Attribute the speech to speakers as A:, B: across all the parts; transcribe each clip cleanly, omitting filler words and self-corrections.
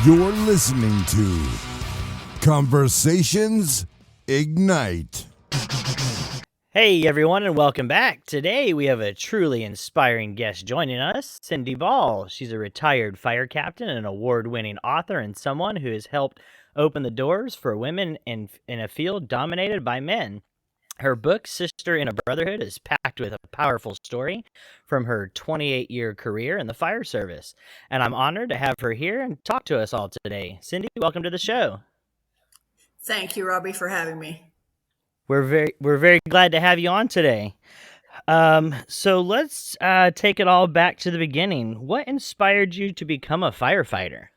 A: You're listening to Conversations Ignite.
B: Hey everyone, and welcome back. Today we have a truly inspiring guest joining us, Cindie Ball. She's a retired fire captain, an award-winning author, and someone who has helped open the doors for women in a field dominated by men. Her book, SisterInABrotherhood, is packed with a powerful story from her 28-year career in the fire service. And I'm honored to have her here and talk to us all today. Cindie, welcome to the show.
C: Thank you, Robbie, for having me.
B: We're very glad to have you on today. So let's take it all back to the beginning. What inspired you to become a firefighter?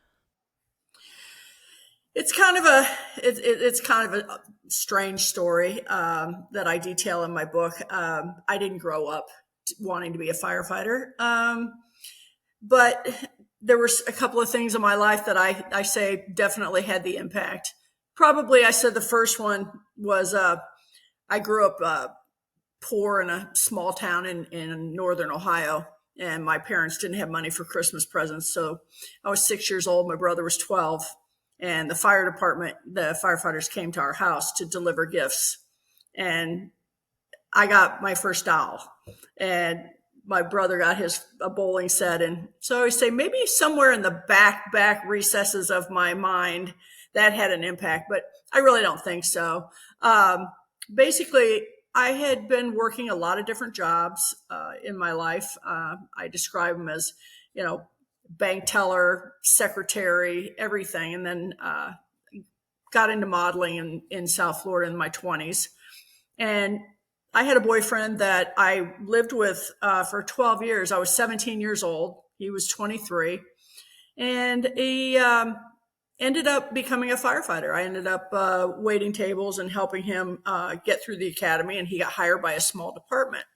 C: It's kind of a strange story that I detail in my book. I didn't grow up wanting to be a firefighter, but there were a couple of things in my life that I say definitely had the impact. Probably, I said the first one was I grew up poor in a small town in northern Ohio, and my parents didn't have money for Christmas presents. So I was 6 years old. My brother was 12. And the fire department, the firefighters came to our house to deliver gifts. And I got my first doll. And my brother got a bowling set. And so I say maybe somewhere in the back recesses of my mind that had an impact, but I really don't think so. Basically, I had been working a lot of different jobs in my life. I describe them as, bank teller, secretary, everything. And then got into modeling in South Florida in my 20s. And I had a boyfriend that I lived with for 12 years. I was 17 years old. He was 23. And he ended up becoming a firefighter. I ended up waiting tables and helping him get through the academy. And he got hired by a small department.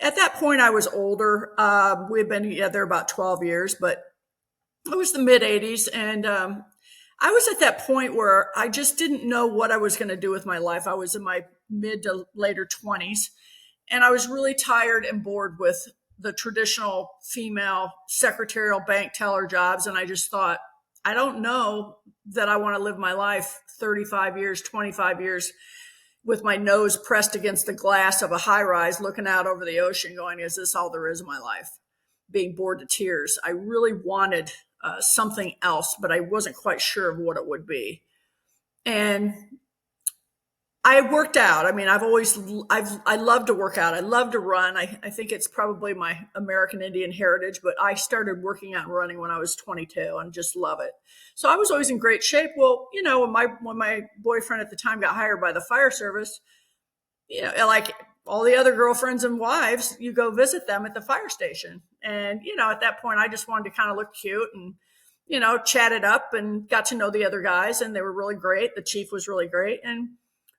C: At that point, I was older. We had been together about 12 years, but it was the mid-'80s. And I was at that point where I just didn't know what I was going to do with my life. I was in my mid to later 20s, and I was really tired and bored with the traditional female secretarial bank teller jobs. And I just thought, I don't know that I want to live my life 35 years, 25 years with my nose pressed against the glass of a high rise, looking out over the ocean going, is this all there is in my life? Being bored to tears. I really wanted something else, but I wasn't quite sure of what it would be. And I worked out. I mean, I love to work out. I love to run. I think it's probably my American Indian heritage, but I started working out and running when I was 22 and just love it. So I was always in great shape. Well, when my boyfriend at the time got hired by the fire service, like all the other girlfriends and wives, you go visit them at the fire station. And, at that point, I just wanted to kind of look cute and, chat it up and got to know the other guys, and they were really great. The chief was really great. And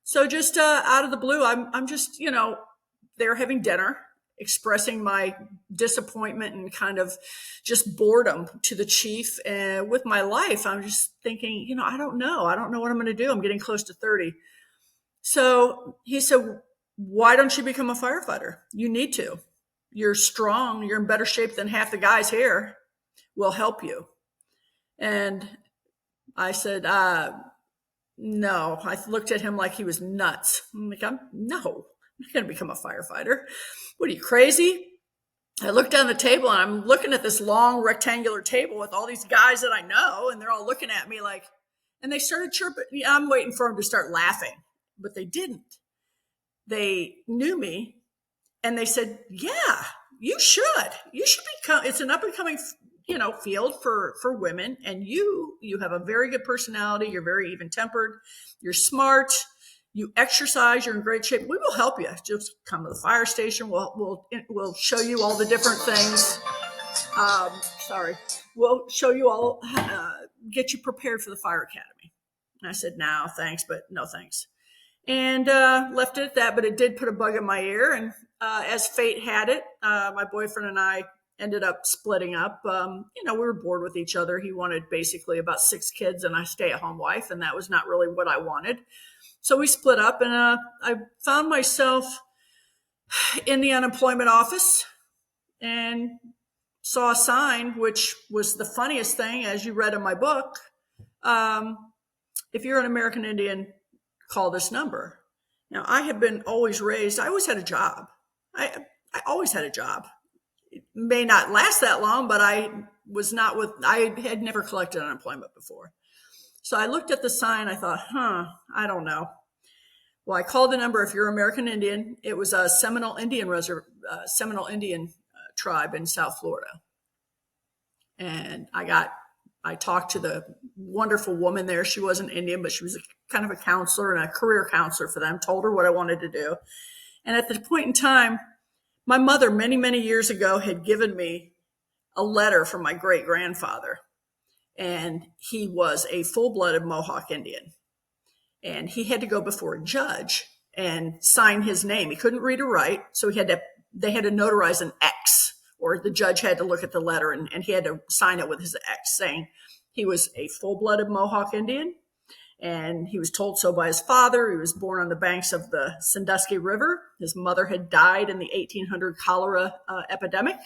C: so just out of the blue, I'm just, they were having dinner, expressing my disappointment and kind of just boredom to the chief. And with my life, I'm just thinking, I don't know what I'm going to do. I'm getting close to 30. So he said, why don't you become a firefighter? You need to. You're strong. You're in better shape than half the guys here. We'll help you. And I said, no. I looked at him like he was nuts. I'm like, I'm not going to become a firefighter. What are you, crazy? I looked down the table and I'm looking at this long rectangular table with all these guys that I know, and they're all looking at me like, and they started chirping. I'm waiting for them to start laughing, but they didn't. They knew me, and they said, yeah, you should become, it's an up and coming field for women. And you have a very good personality. You're very even tempered. You're smart. You exercise. You're in great shape. We will help you. Just come to the fire station. We'll show you all the different things. We'll show you all, get you prepared for the fire academy. And I said, no, thanks, but no thanks. And left it at that, but it did put a bug in my ear. And as fate had it, my boyfriend and I ended up splitting up. We were bored with each other. He wanted basically about 6 kids and a stay-at-home wife, and that was not really what I wanted. So we split up, and I found myself in the unemployment office, and saw a sign, which was the funniest thing, as you read in my book. If you're an American Indian, call this number. Now, I had been always raised, I always had a job. I always had a job. It may not last that long, but I had never collected unemployment before. So I looked at the sign, I thought, I don't know. Well, I called the number. If you're American Indian, it was a Seminole Indian tribe in South Florida. And I talked to the wonderful woman there. She wasn't Indian, but she was kind of a counselor and a career counselor for them, told her what I wanted to do. And at the point in time, my mother, many, many years ago, had given me a letter from my great grandfather. And he was a full-blooded Mohawk Indian. And he had to go before a judge and sign his name. He couldn't read or write, so they had to notarize an X, or the judge had to look at the letter and he had to sign it with his X, saying he was a full-blooded Mohawk Indian, and he was told so by his father. He was born on the banks of the Sandusky River. His mother had died in the 1800 cholera epidemic.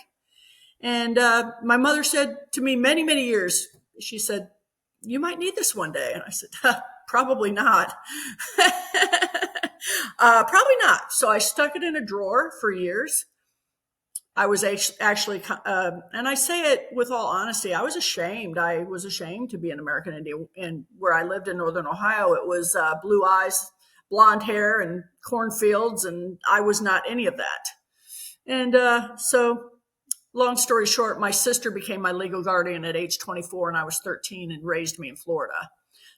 C: And my mother said to me many, many years, she said, "You might need this one day." And I said, probably not. Probably not. So I stuck it in a drawer for years. I was actually, and I say it with all honesty, I was ashamed. I was ashamed to be an American Indian. And where I lived in Northern Ohio, it was blue eyes, blonde hair, and cornfields, and I was not any of that. And so long story short, my sister became my legal guardian at age 24, and I was 13, and raised me in Florida.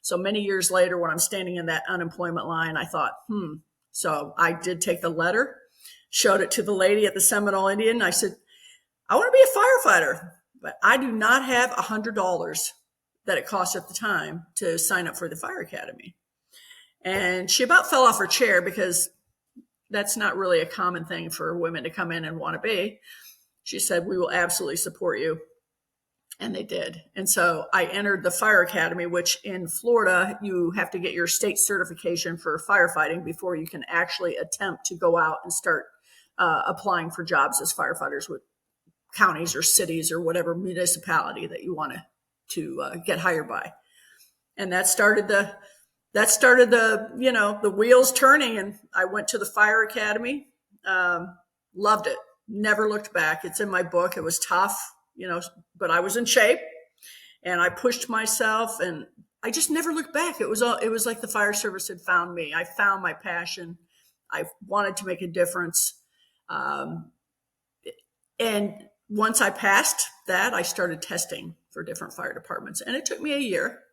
C: So many years later, when I'm standing in that unemployment line, I thought, So I did take the letter, showed it to the lady at the Seminole Indian. I said, "I want to be a firefighter, but I do not have $100 that it cost at the time to sign up for the fire academy." And she about fell off her chair, because that's not really a common thing for women to come in and want to be. She said, "We will absolutely support you." And they did. And so I entered the fire academy, which in Florida, you have to get your state certification for firefighting before you can actually attempt to go out and start applying for jobs as firefighters with counties or cities or whatever municipality that you want to get hired by. And that started the the wheels turning. And I went to the fire academy, loved it, never looked back. It's in my book. It was tough, but I was in shape, and I pushed myself, and I just never looked back. It was like the fire service had found me. I found my passion. I wanted to make a difference. And once I passed that, I started testing for different fire departments, and it took me a year.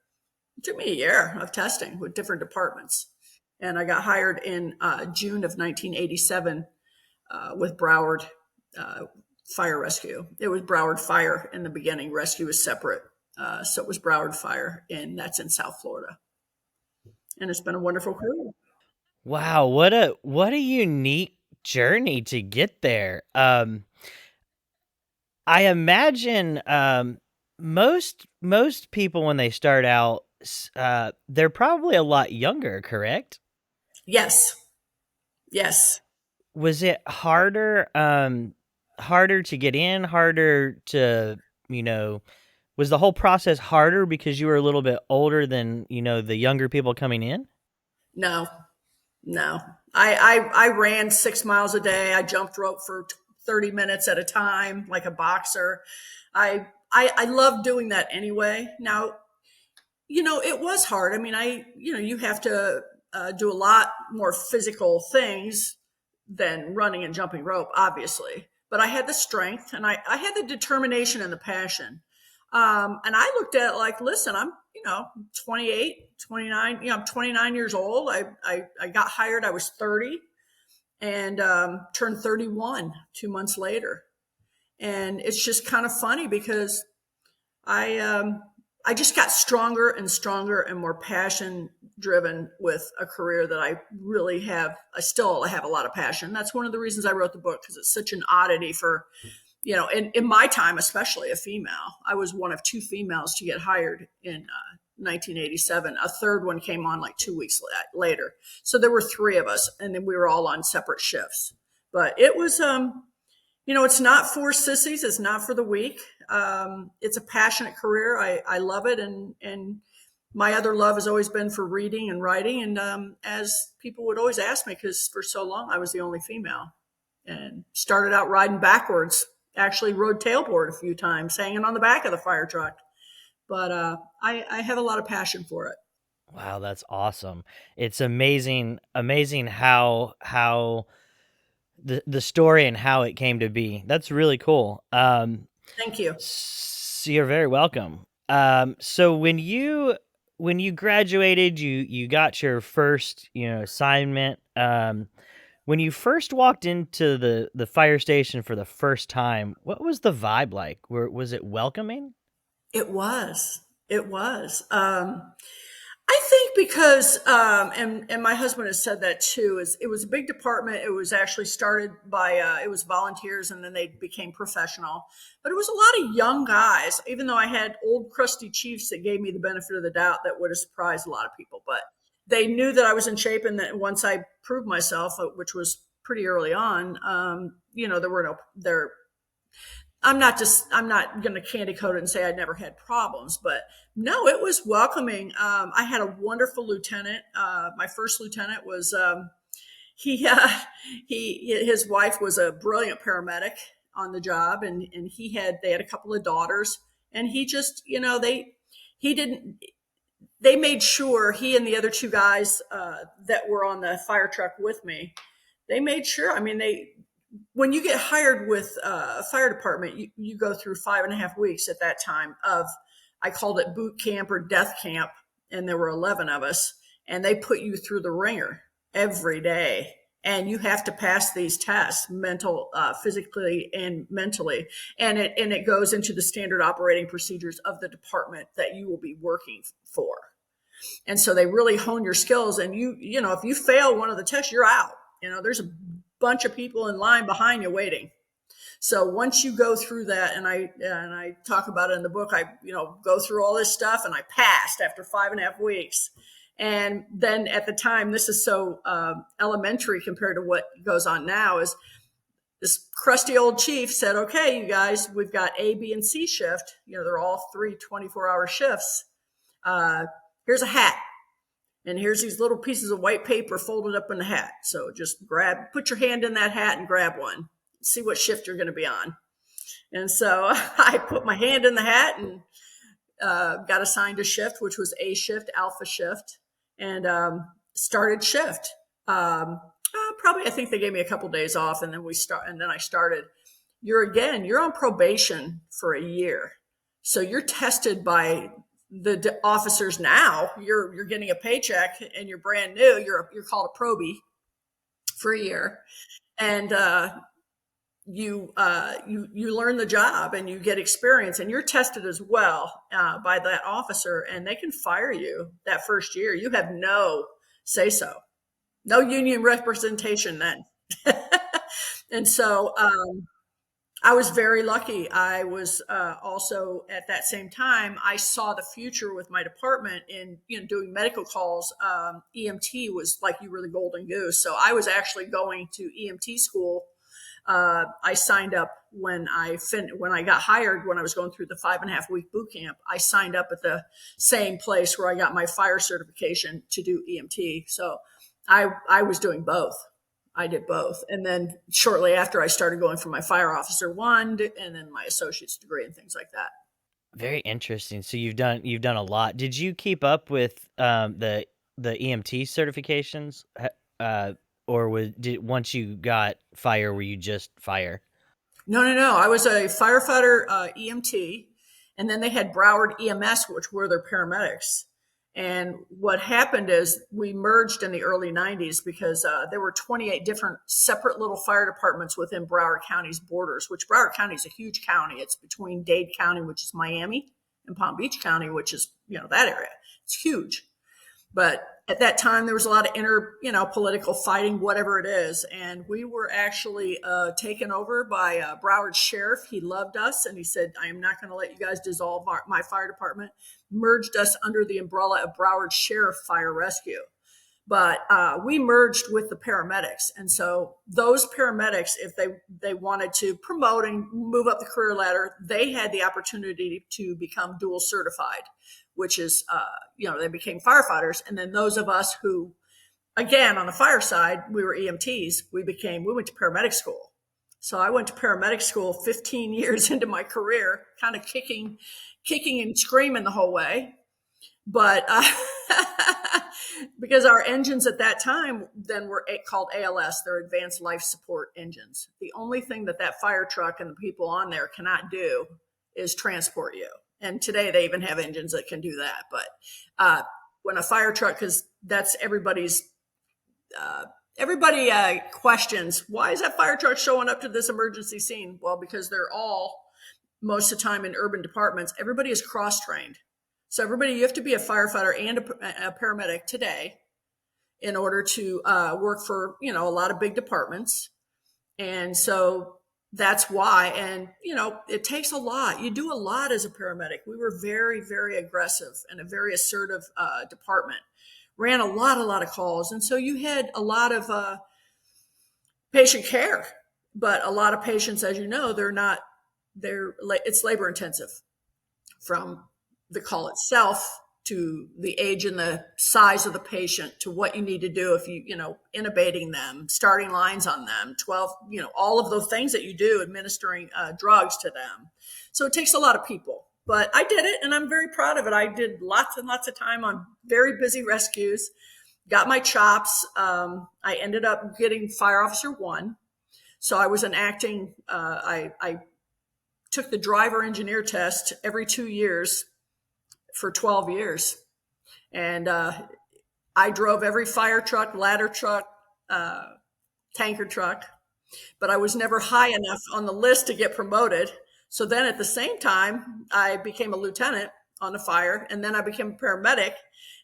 C: It took me a year of testing with different departments. And I got hired in June of 1987 with Broward Fire Rescue. It was Broward Fire in the beginning. Rescue was separate. So it was Broward Fire, and that's in South Florida. And it's been a wonderful career.
B: Wow, what a unique journey to get there. I imagine most people, when they start out, they're probably a lot younger, correct?
C: Yes.
B: Was it harder to get in, harder to, was the whole process harder because you were a little bit older than, the younger people coming in?
C: No. I ran 6 miles a day. I jumped rope for 30 minutes at a time, like a boxer. I love doing that anyway. Now, it was hard. I mean, you have to do a lot more physical things than running and jumping rope, obviously. But I had the strength, and I had the determination and the passion. And I looked at it like, listen, I'm, 28, 29, I'm 29 years old. I got hired. I was 30 and turned 31 2 months later. And it's just kind of funny because I just got stronger and stronger and more passion driven with a career that I really have. I still have a lot of passion. That's one of the reasons I wrote the book, because it's such an oddity for, in my time, especially a female. I was one of 2 females to get hired in 1987. A third one came on like 2 weeks later. So there were 3 of us, and then we were all on separate shifts. But it was It's not for sissies. It's not for the weak. It's a passionate career. I love it. And my other love has always been for reading and writing. And as people would always ask me, because for so long I was the only female and started out riding backwards, actually rode tailboard a few times, hanging on the back of the fire truck. But I have a lot of passion for it.
B: Wow, that's awesome. It's amazing how the story and how it came to be. That's really cool.
C: Thank you.
B: So you're very welcome. So when you graduated, you got your first, assignment. When you first walked into the fire station for the first time, what was the vibe like? Was it welcoming?
C: It was. It was. I think because, and my husband has said that too, is it was a big department. It was actually started by, it was volunteers and then they became professional. But it was a lot of young guys, even though I had old crusty chiefs that gave me the benefit of the doubt that would have surprised a lot of people. But they knew that I was in shape and that once I proved myself, which was pretty early on, there were there I'm not going to candy coat it and say I never had problems, but no, it was welcoming. I had a wonderful lieutenant. My first lieutenant was, his wife was a brilliant paramedic on the job, and they had a couple of daughters, and he just, they made sure, he and the other two guys that were on the fire truck with me, they made sure, when you get hired with a fire department, you go through 5.5 weeks at that time of, I called it boot camp or death camp. And there were 11 of us, and they put you through the ringer every day. And you have to pass these tests, physically and mentally. And it goes into the standard operating procedures of the department that you will be working for. And so they really hone your skills. And if you fail one of the tests, you're out. There's a bunch of people in line behind you waiting. So once you go through that, and I talk about it in the book, I go through all this stuff, and I passed after 5.5 weeks. And then at the time, this is so elementary compared to what goes on now, is this crusty old chief said, okay, you guys, we've got A, B, and C shift. They're all 3 24-hour shifts. Here's a hat. And here's these little pieces of white paper folded up in the hat. So just put your hand in that hat and grab one. See what shift you're going to be on. And so I put my hand in the hat and got assigned a shift, which was A shift, alpha shift, and started shift. Probably, I think they gave me a couple days off, and then I started. You're on probation for a year. So you're tested by the officers now. You're getting a paycheck and you're brand new. You're called a probie for a year, and you learn the job and you get experience, and you're tested as well by that officer, and they can fire you that first year. You have no say so, no union representation then. And so I was very lucky. I was also at that same time, I saw the future with my department in doing medical calls. EMT was like, you were the golden goose. So I was actually going to EMT school. I signed up when I got hired, when I was going through the 5.5 week boot camp. I signed up at the same place where I got my fire certification to do EMT. So I was doing both. I did both. And then shortly after, I started going for my fire officer 1 and then my associate's degree and things like that.
B: Very interesting. So you've done a lot. Did you keep up with the EMT certifications, or once you got fire, were you just fire?
C: No. I was a firefighter EMT, and then they had Broward EMS, which were their paramedics. And what happened is we merged in the early 90s because there were 28 different separate little fire departments within Broward County's borders, which Broward County is a huge county. It's between Dade County, which is Miami, and Palm Beach County, which is, that area. It's huge. But at that time, there was a lot of political fighting, whatever it is. And we were actually taken over by Broward Sheriff. He loved us, and he said, I am not going to let you guys dissolve my fire department. Merged us under the umbrella of Broward Sheriff Fire Rescue. But we merged with the paramedics. And so those paramedics, if they wanted to promote and move up the career ladder, they had the opportunity to become dual certified, which is, they became firefighters. And then those of us who, again, on the fire side, we were EMTs, we went to paramedic school. So I went to paramedic school 15 years into my career, kind of kicking and screaming the whole way. But because our engines at that time then were called ALS, they're advanced life support engines. The only thing that fire truck and the people on there cannot do is transport you. And today they even have engines that can do that. But when a fire truck, because that's everybody questions, why is that fire truck showing up to this emergency scene? Well, because they're all, most of the time in urban departments, everybody is cross-trained. So you have to be a firefighter and a paramedic today in order to work for, a lot of big departments. And so that's why, and, it takes a lot. You do a lot as a paramedic. We were very, very aggressive and a very assertive department. Ran a lot of calls. And so you had a lot of patient care, but a lot of patients, as you know, it's labor intensive, from the call itself to the age and the size of the patient to what you need to do if intubating them, starting lines on them, 12, all of those things that you do, administering drugs to them. So it takes a lot of people, but I did it and I'm very proud of it. I did lots and lots of time on very busy rescues, got my chops. I ended up getting Fire Officer 1. So I was an acting, I took the driver engineer test every 2 years for 12 years. And I drove every fire truck, ladder truck, tanker truck, but I was never high enough on the list to get promoted. So then at the same time, I became a lieutenant on the fire, and then I became a paramedic.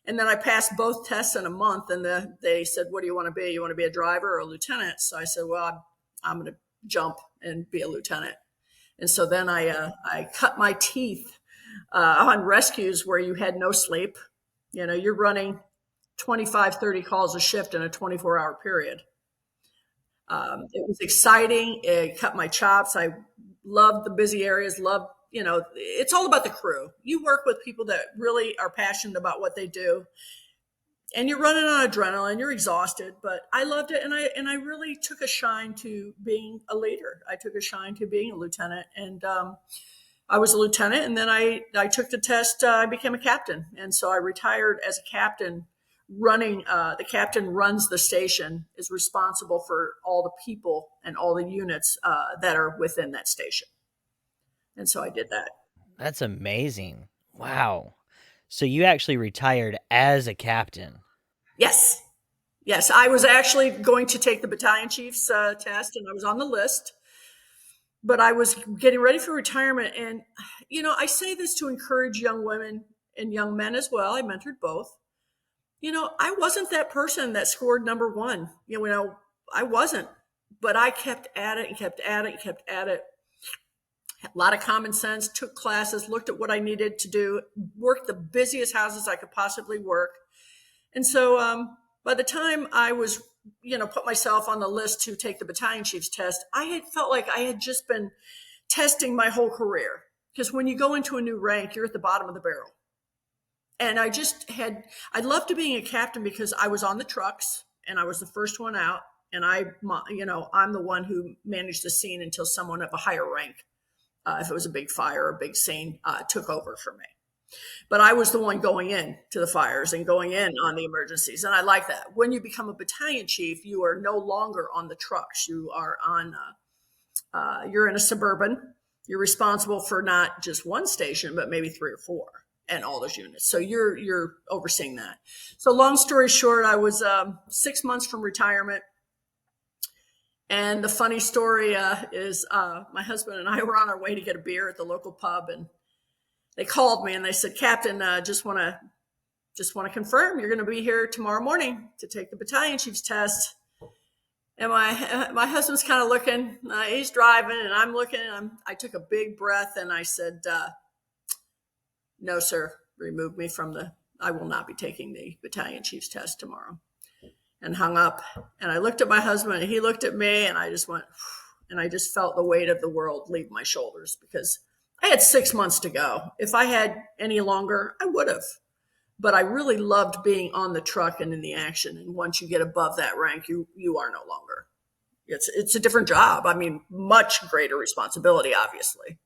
C: And then I passed both tests in a month, and they said, what do you want to be? You want to be a driver or a lieutenant? So I said, well, I'm going to jump and be a lieutenant. And so then I cut my teeth on rescues where you had no sleep. You're running 25, 30 calls a shift in a 24-hour period. It was exciting. It cut my chops. I loved the busy areas, it's all about the crew. You work with people that really are passionate about what they do, and you're running on adrenaline, you're exhausted, but I loved it. And I really took a shine to being a leader. I took a shine to being a lieutenant, and I was a lieutenant, and then I took the test. I became a captain. And so I retired as a captain, the captain runs the station, is responsible for all the people and all the units that are within that station. And so I did that.
B: That's amazing. Wow. So you actually retired as a captain?
C: Yes. I was actually going to take the battalion chief's test, and I was on the list, but I was getting ready for retirement. And, I say this to encourage young women and young men as well. I mentored both. I wasn't that person that scored number one. I wasn't, but I kept at it and kept at it and kept at it. A lot of common sense, took classes, looked at what I needed to do, worked the busiest houses I could possibly work. And so by the time I was, put myself on the list to take the battalion chief's test, I had felt like I had just been testing my whole career. Because when you go into a new rank, you're at the bottom of the barrel. And I loved to being a captain because I was on the trucks and I was the first one out. And I'm the one who managed the scene until someone of a higher rank, if it was a big fire or a big scene, took over for me. But I was the one going in to the fires and going in on the emergencies. And I like that. When you become a battalion chief, you are no longer on the trucks. You are you're in a Suburban. You're responsible for not just one station, but maybe 3 or 4 and all those units. So you're overseeing that. So long story short, I was 6 months from retirement. And the funny story is my husband and I were on our way to get a beer at the local pub, and they called me and they said, Captain, just want to confirm you're going to be here tomorrow morning to take the battalion chief's test. And my husband's kind of looking, he's driving and I'm looking, and I took a big breath and I said, no, sir, remove me from I will not be taking the battalion chief's test tomorrow. and hung up. And I looked at my husband and he looked at me, and I just went, and I just felt the weight of the world leave my shoulders, because I had 6 months to go. If I had any longer, I would have. But I really loved being on the truck and in the action. And once you get above that rank, you are no longer. It's a different job. I mean, much greater responsibility, obviously.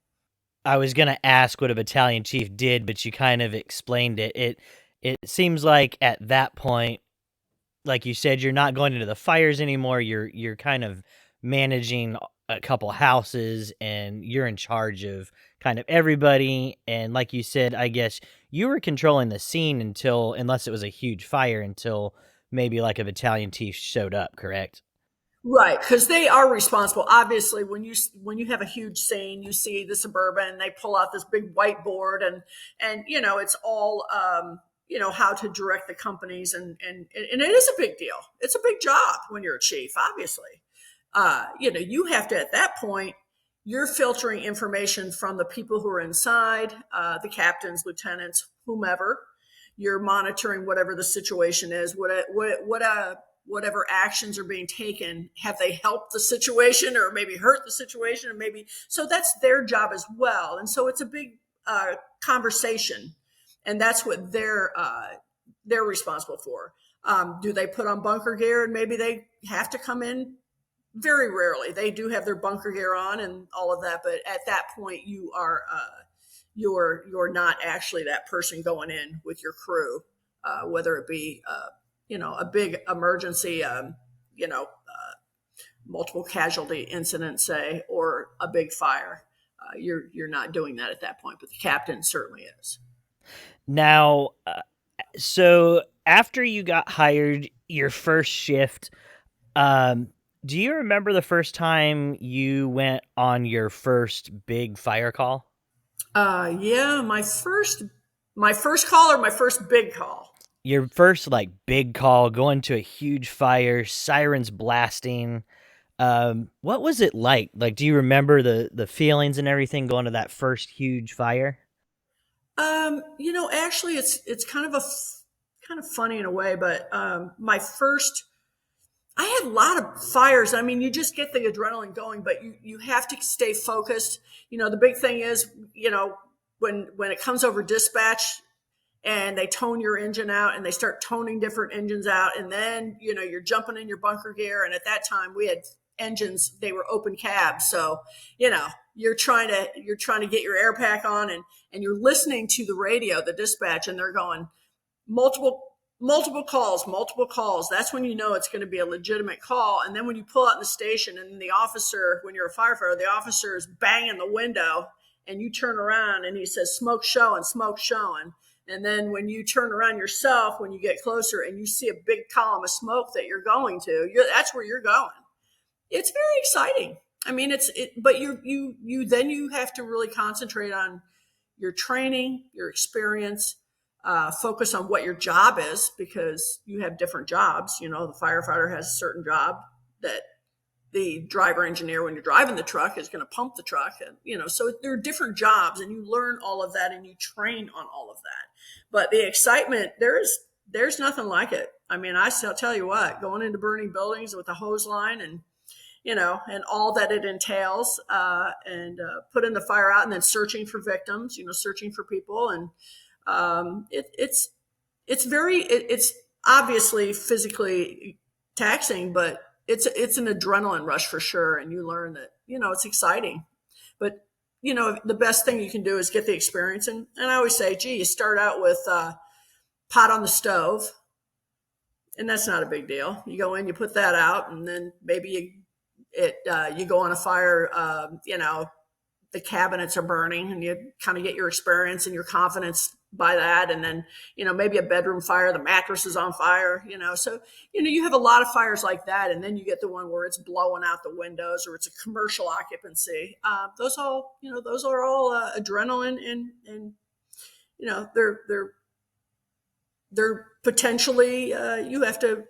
B: I was gonna ask what a battalion chief did, but you kind of explained it. It seems like at that point, like you said, you're not going into the fires anymore. You're kind of managing a couple houses, and you're in charge of kind of everybody. And like you said, I guess you were controlling the scene until, unless it was a huge fire, until maybe like a battalion chief showed up, correct?
C: Right, because they are responsible. Obviously, when you have a huge scene, you see the Suburban, they pull out this big whiteboard, and it's all how to direct the companies, and it is a big deal. It's a big job when you're a chief, obviously. You have to, at that point, you're filtering information from the people who are inside, the captains, lieutenants, whomever. You're monitoring whatever the situation is, whatever actions are being taken. Have they helped the situation or maybe hurt the situation, or maybe, so that's their job as well. And so it's a big conversation, and that's what they're responsible for. Do they put on bunker gear? And maybe they have to come in. Very rarely. They do have their bunker gear on and all of that, but at that point, you're not actually that person going in with your crew, whether it be a big emergency, multiple casualty incident, say, or a big fire. You're not doing that at that point, but the captain certainly is.
B: Now, so after you got hired, your first shift, do you remember the first time you went on your first big fire call?
C: Yeah, my first call, or my first big call.
B: Your first like big call, going to a huge fire, sirens blasting. What was it like? Like, do you remember the feelings and everything going to that first huge fire?
C: Actually, it's kind of funny in a way, but I had a lot of fires. I mean, you just get the adrenaline going, but you have to stay focused. The big thing is, when it comes over dispatch and they tone your engine out, and they start toning different engines out, and then, you're jumping in your bunker gear. And at that time we had engines, they were open cabs. So, you're trying to get your air pack on, and you're listening to the radio, the dispatch, and they're going multiple calls. That's when you know it's going to be a legitimate call. And then when you pull out in the station, and the officer, when you're a firefighter, the officer is banging the window, and you turn around and he says, smoke showing. And then when you turn around yourself, when you get closer and you see a big column of smoke that you're going to, that's where you're going. It's very exciting. I mean, but you have to really concentrate on your training, your experience, focus on what your job is, because you have different jobs. The firefighter has a certain job that the driver engineer, when you're driving the truck, is going to pump the truck. And, so there are different jobs, and you learn all of that and you train on all of that. But the excitement, there's nothing like it. I mean, I'll tell you what, going into burning buildings with a hose line, and and all that it entails, and putting the fire out, and then searching for victims, searching for people. And it's obviously physically taxing, but it's an adrenaline rush for sure. And you learn that, it's exciting. But, the best thing you can do is get the experience. And I always say, you start out with pot on the stove, and that's not a big deal. You go in, you put that out, and then maybe you go on a fire, the cabinets are burning, and you kind of get your experience and your confidence by that. And then, maybe a bedroom fire, the mattress is on fire, so, you have a lot of fires like that. And then you get the one where it's blowing out the windows, or it's a commercial occupancy. Those are all adrenaline, and, they're potentially, you have to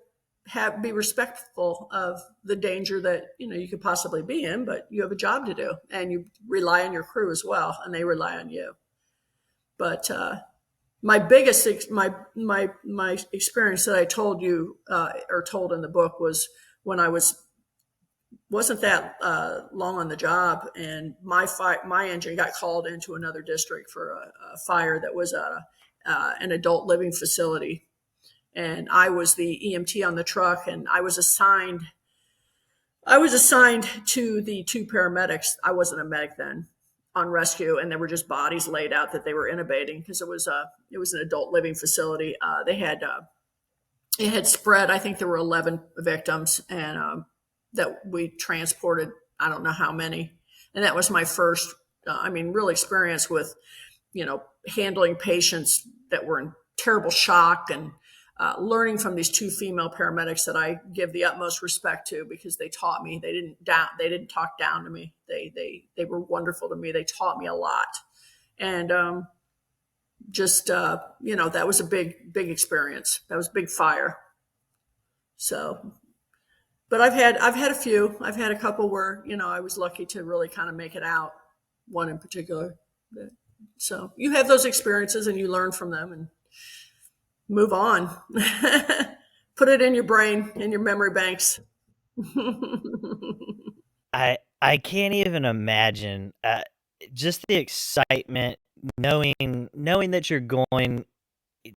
C: be respectful of the danger that you could possibly be in, but you have a job to do, and you rely on your crew as well, and they rely on you. But My biggest my experience that I told you or told in the book was when I wasn't that long on the job, and my engine got called into another district for a fire that was at an adult living facility, and I was the EMT on the truck, and I was assigned to the two paramedics. I wasn't a medic then on rescue, and there were just bodies laid out that they were intubating because it was an adult living facility. They had it had spread. I think there were 11 victims, and that we transported. I don't know how many, and that was my first. Real experience with handling patients that were in terrible shock and learning from these two female paramedics that I give the utmost respect to because they taught me. They didn't talk down to me. They were wonderful to me. They taught me a lot, and that was a big experience. That was a big fire. So, but I've had a few. I've had a couple where I was lucky to really kind of make it out. One in particular. So you have those experiences and you learn from them and move on. Put it in your brain, in your memory banks.
B: I can't even imagine just the excitement knowing that you're going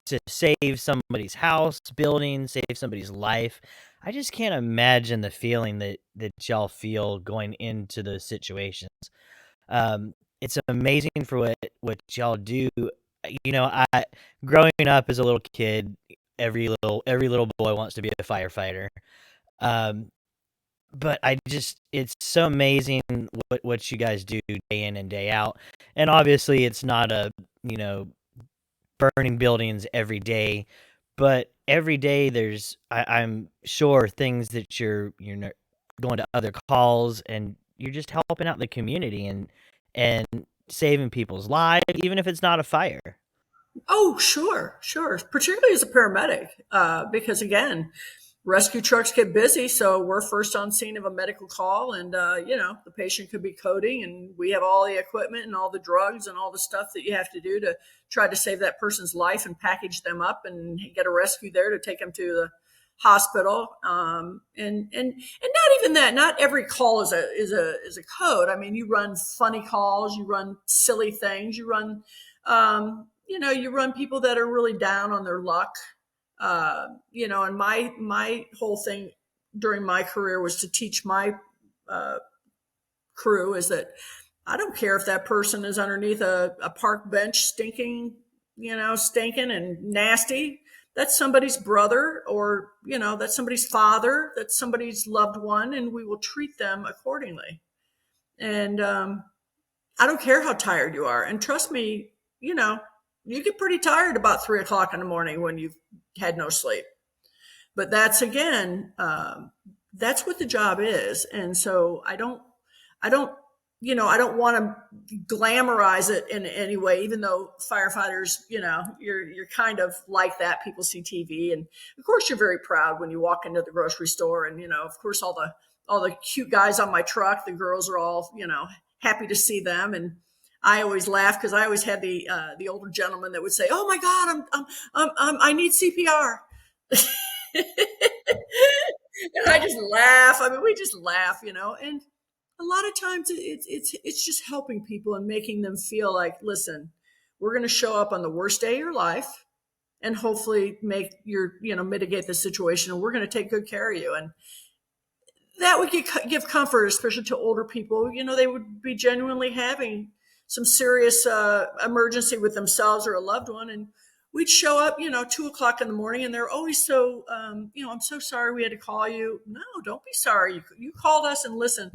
B: to save somebody's house, building, save somebody's life. I just can't imagine the feeling that y'all feel going into those situations. It's amazing for what y'all do. I growing up as a little kid, every little boy wants to be a firefighter. Um, but it's so amazing what you guys do day in and day out. And obviously it's not you know, burning buildings every day, but every day I'm sure things that you're going to other calls and you're just helping out the community and saving people's lives, even if it's not a fire.
C: Oh, sure, sure. Particularly as a paramedic, because again, rescue trucks get busy, so we're first on scene of a medical call, and the patient could be coding, and we have all the equipment and all the drugs and all the stuff that you have to do to try to save that person's life and package them up and get a rescue there to take them to the hospital. And not even that. Not every call is a code. I mean, you run funny calls, you run silly things, you run people that are really down on their luck. And my whole thing during my career was to teach my uh, crew is that I don't care if that person is underneath a park bench stinking and nasty. That's somebody's brother, or that's somebody's father, that's somebody's loved one, and we will treat them accordingly. And I don't care how tired you are. And trust me, you know, you get pretty tired about 3 o'clock in the morning when you've had no sleep. But that's again, that's what the job is. And so I don't, I don't want to glamorize it in any way, even though firefighters, you're kind of like that. People see TV, and of course you're very proud when you walk into the grocery store, and of course all the cute guys on my truck, the girls are all happy to see them, and I always laugh because I always had the older gentleman that would say, "Oh my God, I need CPR." And I just laugh. I mean, we just laugh, and a lot of times it's just helping people and making them feel like, listen, we're going to show up on the worst day of your life and hopefully make mitigate the situation, and we're going to take good care of you. And that would give comfort, especially to older people. They would be genuinely having some serious emergency with themselves or a loved one, and we'd show up, 2 o'clock in the morning, and they're always so, I'm so sorry we had to call you. No, don't be sorry. You called us, and listen,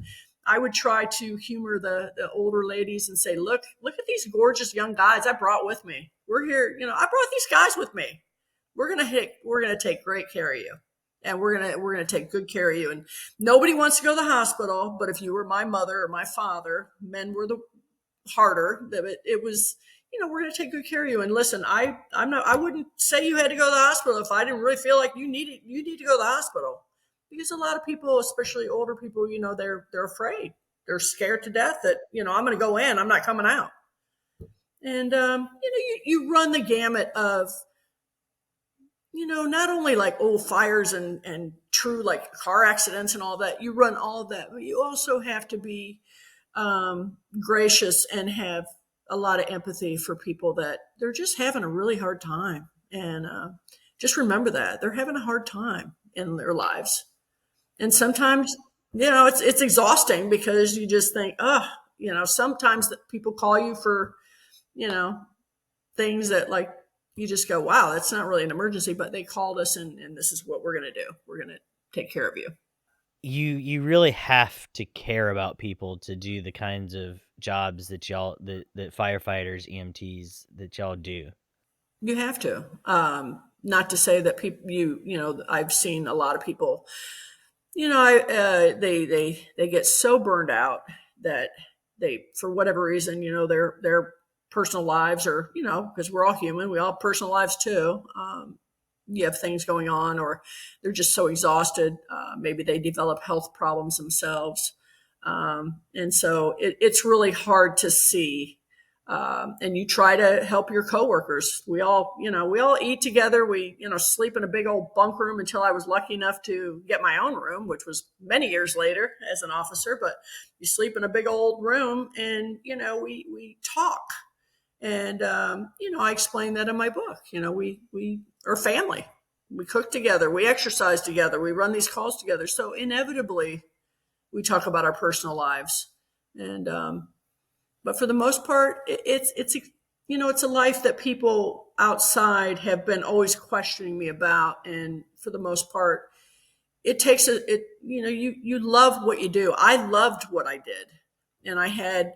C: I would try to humor the older ladies and say, look at these gorgeous young guys I brought with me. We're here, I brought these guys with me. We're gonna take great care of you, and we're gonna take good care of you. And nobody wants to go to the hospital, but if you were my mother or my father, men were the harder. That it was, we're going to take good care of you. And listen, I wouldn't say you had to go to the hospital if I didn't really feel like you need to go to the hospital, because a lot of people, especially older people, they're afraid. They're scared to death that, I'm going to go in, I'm not coming out. And, you run the gamut of, not only like fires and true like car accidents and all that. You run all of that, but you also have to be gracious and have a lot of empathy for people that they're just having a really hard time. And just remember that they're having a hard time in their lives. And sometimes, it's exhausting because you just think, oh, sometimes that people call you for, you know, things that like you just go, wow, that's not really an emergency, but they called us and this is what we're going to do. We're going to take care of you.
B: You really have to care about people to do the kinds of jobs that that firefighters, EMTs, that y'all do.
C: You have to. Not to say that people, I've seen a lot of people, they get so burned out that they, for whatever reason, their personal lives are, because we're all human, we all have personal lives too. You have things going on, or they're just so exhausted. Maybe they develop health problems themselves. And so it's really hard to see. And you try to help your coworkers. We all eat together. We, sleep in a big old bunk room until I was lucky enough to get my own room, which was many years later as an officer. But you sleep in a big old room, and we talk. And I explain that in my book. We are family. We cook together. We exercise together. We run these calls together. So inevitably, we talk about our personal lives. And but for the most part, it's a life that people outside have been always questioning me about. And for the most part, it takes you love what you do. I loved what I did, and I had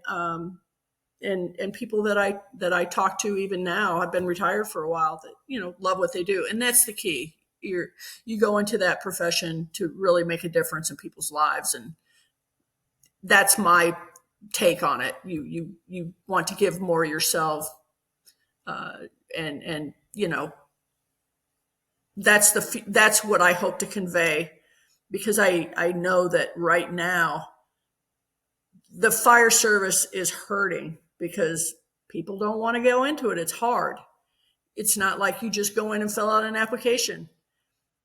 C: and people that I talk to even now, I've been retired for a while, that love what they do, and that's the key. You go into that profession to really make a difference in people's lives, and that's my take on it. You want to give more yourself, and that's what I hope to convey, because I know that right now the fire service is hurting because people don't want to go into it. It's hard. It's not like you just go in and fill out an application.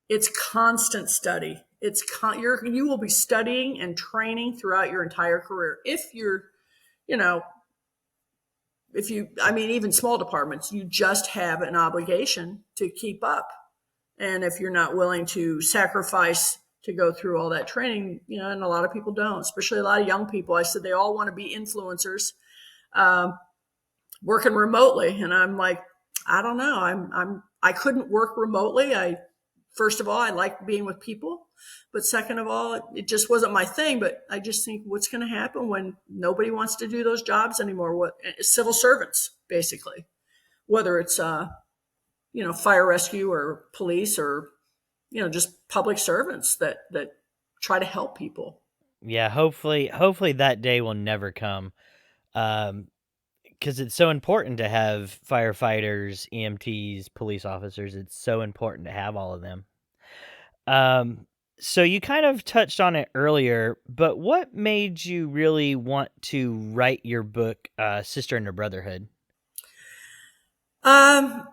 C: It's constant study. You will be studying and training throughout your entire career. If you're, even small departments, you just have an obligation to keep up. And if you're not willing to sacrifice to go through all that training, and a lot of people don't, especially a lot of young people. I said they all want to be influencers, working remotely, and I'm like, I don't know. I couldn't work remotely. First of all, I like being with people, but second of all, it just wasn't my thing. But I just think, what's going to happen when nobody wants to do those jobs anymore? What civil servants, basically, whether it's fire rescue or police or just public servants that try to help people.
B: Yeah, hopefully that day will never come. Because it's so important to have firefighters, EMTs, police officers. It's so important to have all of them. So you kind of touched on it earlier, but what made you really want to write your book, Sister in a Brotherhood?
C: Well,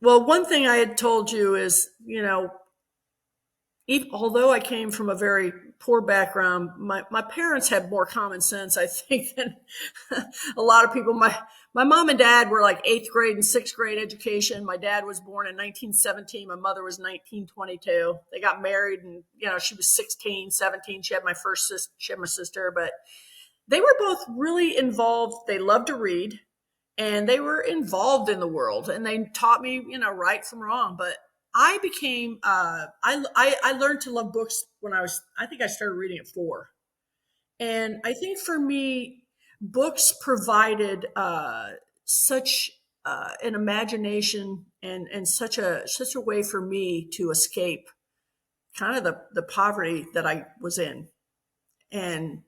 C: one thing I had told you is, although I came from a very poor background, my parents had more common sense, I think, than a lot of people. My mom and dad were like 8th grade and 6th grade education. My dad was born in 1917. My mother was 1922. They got married, and she was 16, 17. She had my sister, but they were both really involved. They loved to read, and they were involved in the world, and they taught me, right from wrong. But I became, I learned to love books when I think I started reading at 4. And I think for me, books provided such an imagination and such a way for me to escape kind of the poverty that I was in. And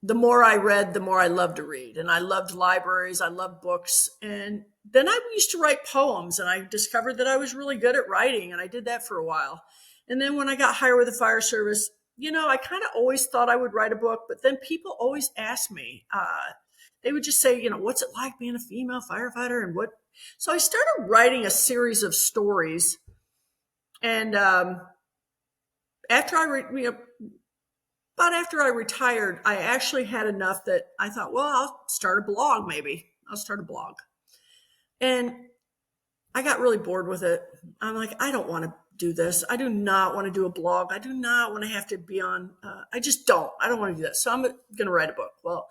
C: the more I read, the more I loved to read. And I loved libraries. I loved books. And then I used to write poems, and I discovered that I was really good at writing. And I did that for a while. And then when I got hired with the fire service, I kind of always thought I would write a book, but then people always asked me, they would just say, what's it like being a female firefighter and what? So I started writing a series of stories. And after after I retired, I actually had enough that I thought, well, I'll start a blog. Maybe I'll start a blog. And I got really bored with it. I'm like, I don't want to do this. I do not want to do a blog. I do not want to have to be on. I just don't. I don't want to do that. So I'm going to write a book. Well,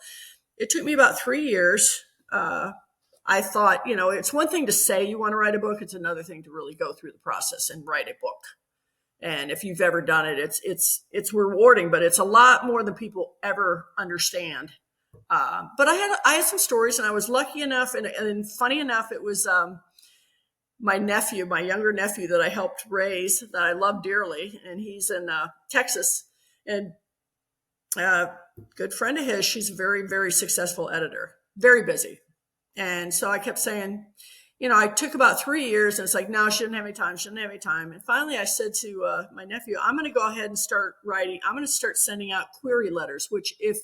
C: it took me about 3 years. I thought, it's one thing to say you want to write a book. It's another thing to really go through the process and write a book. And if you've ever done it, it's rewarding, but it's a lot more than people ever understand. But I had some stories, and I was lucky enough, and funny enough, it was my younger nephew that I helped raise, that I love dearly, and he's in Texas, and a good friend of his. She's a very, very successful editor, very busy. And so I kept saying, I took about 3 years, and it's like, no, she didn't have any time. And finally I said to my nephew, I'm going to go ahead and start writing. I'm going to start sending out query letters, which if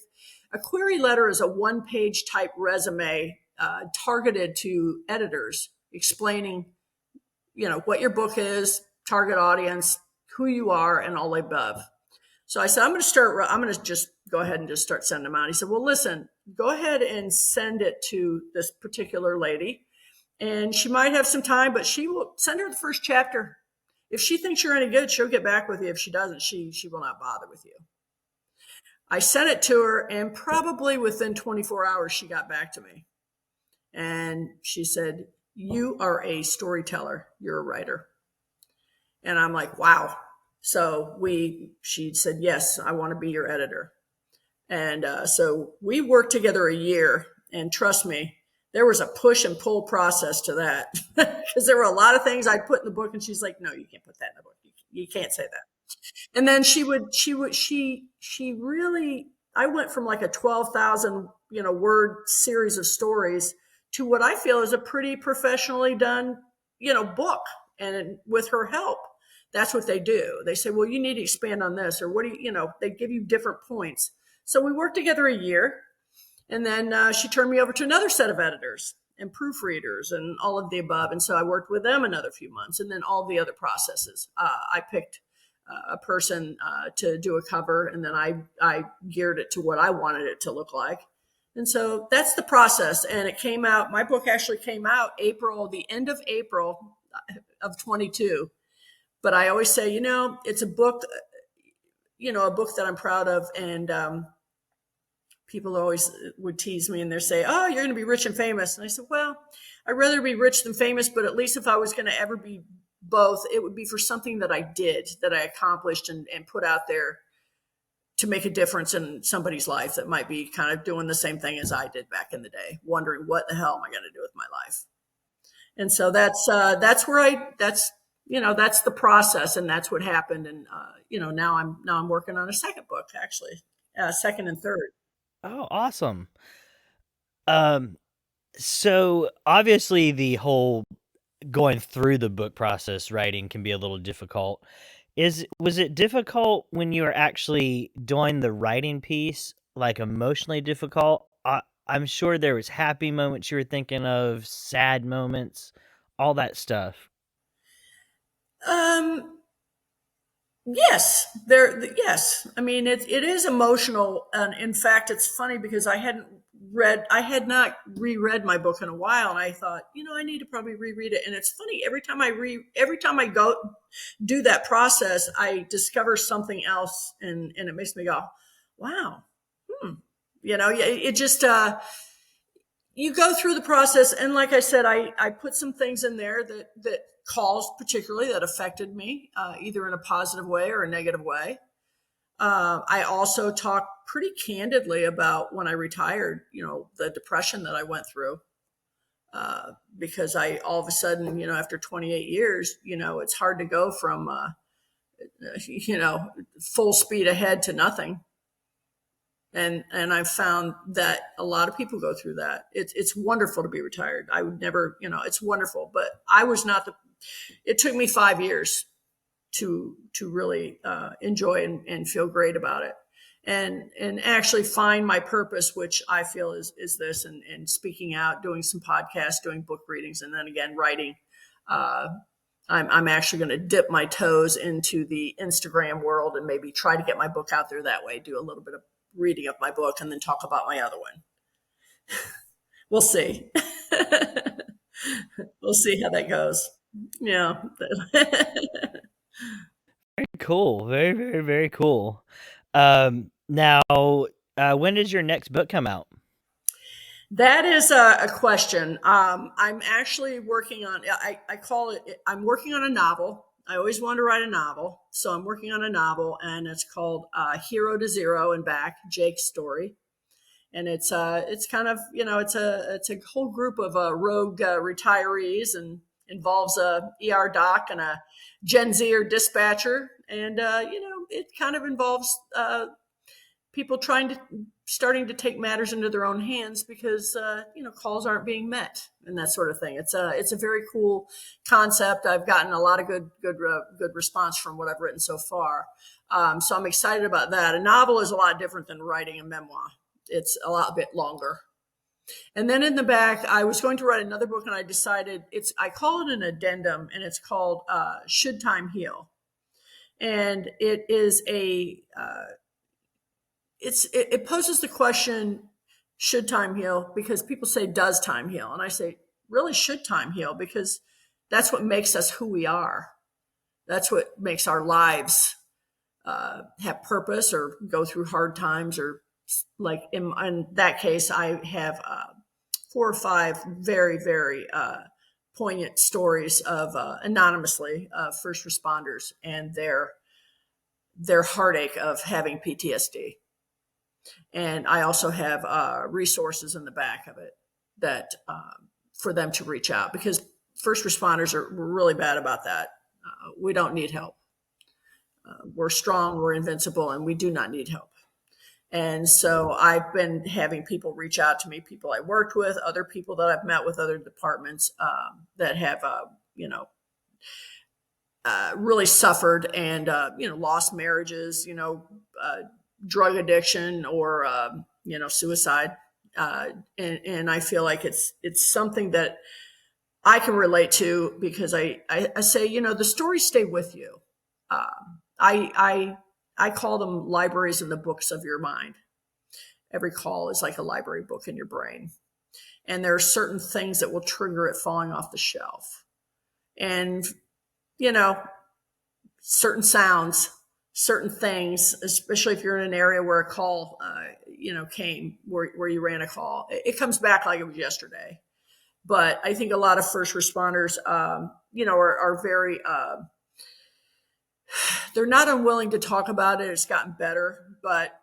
C: a query letter is a 1-page type resume targeted to editors explaining, what your book is, target audience, who you are, and all the above. So I said, I'm going to just go ahead and just start sending them out. He said, well, listen, go ahead and send it to this particular lady. And she might have some time, but she will send her the first chapter. If she thinks you're any good, she'll get back with you. If she doesn't, she will not bother with you. I sent it to her, and probably within 24 hours, she got back to me. And she said, you are a storyteller. You're a writer. And I'm like, wow. So she said, yes, I want to be your editor. And so we worked together a year, and trust me, there was a push and pull process to that, because there were a lot of things I'd put in the book, and she's like, no, you can't put that in the book. You can't say that. And then she really, I went from like a 12,000, word series of stories to what I feel is a pretty professionally done, book. And with her help, that's what they do. They say, well, you need to expand on this, or what do you, they give you different points. So we worked together a year. And then she turned me over to another set of editors and proofreaders and all of the above. And so I worked with them another few months, and then all the other processes. I picked a person to do a cover, and then I geared it to what I wanted it to look like. And so that's the process. And it came out, my book actually came out the end of April of 22. But I always say, it's a book, a book that I'm proud of. And people always would tease me, and they say, oh, you're going to be rich and famous. And I said, well, I'd rather be rich than famous, but at least if I was going to ever be both, it would be for something that I did, that I accomplished and put out there to make a difference in somebody's life that might be kind of doing the same thing as I did back in the day, wondering what the hell am I going to do with my life? And so that's the process, and that's what happened. And, now I'm working on a second book, actually, second and third.
B: Oh, awesome. So obviously the whole going through the book process writing can be a little difficult. Was it difficult when you were actually doing the writing piece, like emotionally difficult? I'm sure there was happy moments you were thinking of, sad moments, all that stuff.
C: Yes, yes. I mean, it is emotional. And in fact, it's funny because I had not reread my book in a while. And I thought, I need to probably reread it. And it's funny, every time I go do that process, I discover something else, and it makes me go, wow. It just, you go through the process. And like I said, I put some things in there that calls particularly that affected me, either in a positive way or a negative way. I also talk pretty candidly about when I retired, the depression that I went through, because I all of a sudden, after 28 years, it's hard to go from, full speed ahead to nothing. And I've found that a lot of people go through that. It's wonderful to be retired. I would never, it's wonderful, but I was not it took me 5 years to really enjoy and feel great about it. and actually find my purpose, which I feel is this, and speaking out, doing some podcasts, doing book readings, and then again writing. I'm actually going to dip my toes into the Instagram world and maybe try to get my book out there that way, do a little bit of reading of my book, and then talk about my other one. We'll see. We'll see how that goes. Yeah.
B: Very cool. Very, very, very cool. Now, when does your next book come out?
C: That is a question. I'm actually working on, I call it, I'm working on a novel. I always wanted to write a novel. So I'm working on a novel, and it's called Hero to Zero and Back, Jake's Story. And it's kind of, it's a whole group of rogue retirees, and involves a ER doc and a Gen Zer dispatcher. And, it kind of involves people starting to take matters into their own hands because calls aren't being met and that sort of thing. It's a very cool concept. I've gotten a lot of good response from what I've written so far. So I'm excited about that. A novel is a lot different than writing a memoir. It's a bit longer. And then in the back, I was going to write another book, and I decided I call it an addendum, and it's called Should Time Heal? And it is it poses the question, should time heal? Because people say, does time heal? And I say, really, should time heal? Because that's what makes us who we are. That's what makes our lives have purpose or go through hard times. Or like in that case, I have 4 or 5 very, very poignant stories of anonymously first responders and their heartache of having PTSD. And I also have resources in the back of it that for them to reach out, because first responders we're really bad about that. We don't need help. We're strong, we're invincible, and we do not need help. And so I've been having people reach out to me, people I worked with, other people that I've met with other departments that have, really suffered and, lost marriages, drug addiction, or suicide, and I feel like it's something that I can relate to, because I say, the stories stay with you. I call them libraries in the books of your mind. Every call is like a library book in your brain, and there are certain things that will trigger it falling off the shelf, and certain sounds, certain things, especially if you're in an area where a call, came, where you ran a call, it comes back like it was yesterday. But I think a lot of first responders, are very, they're not unwilling to talk about it. It's gotten better, but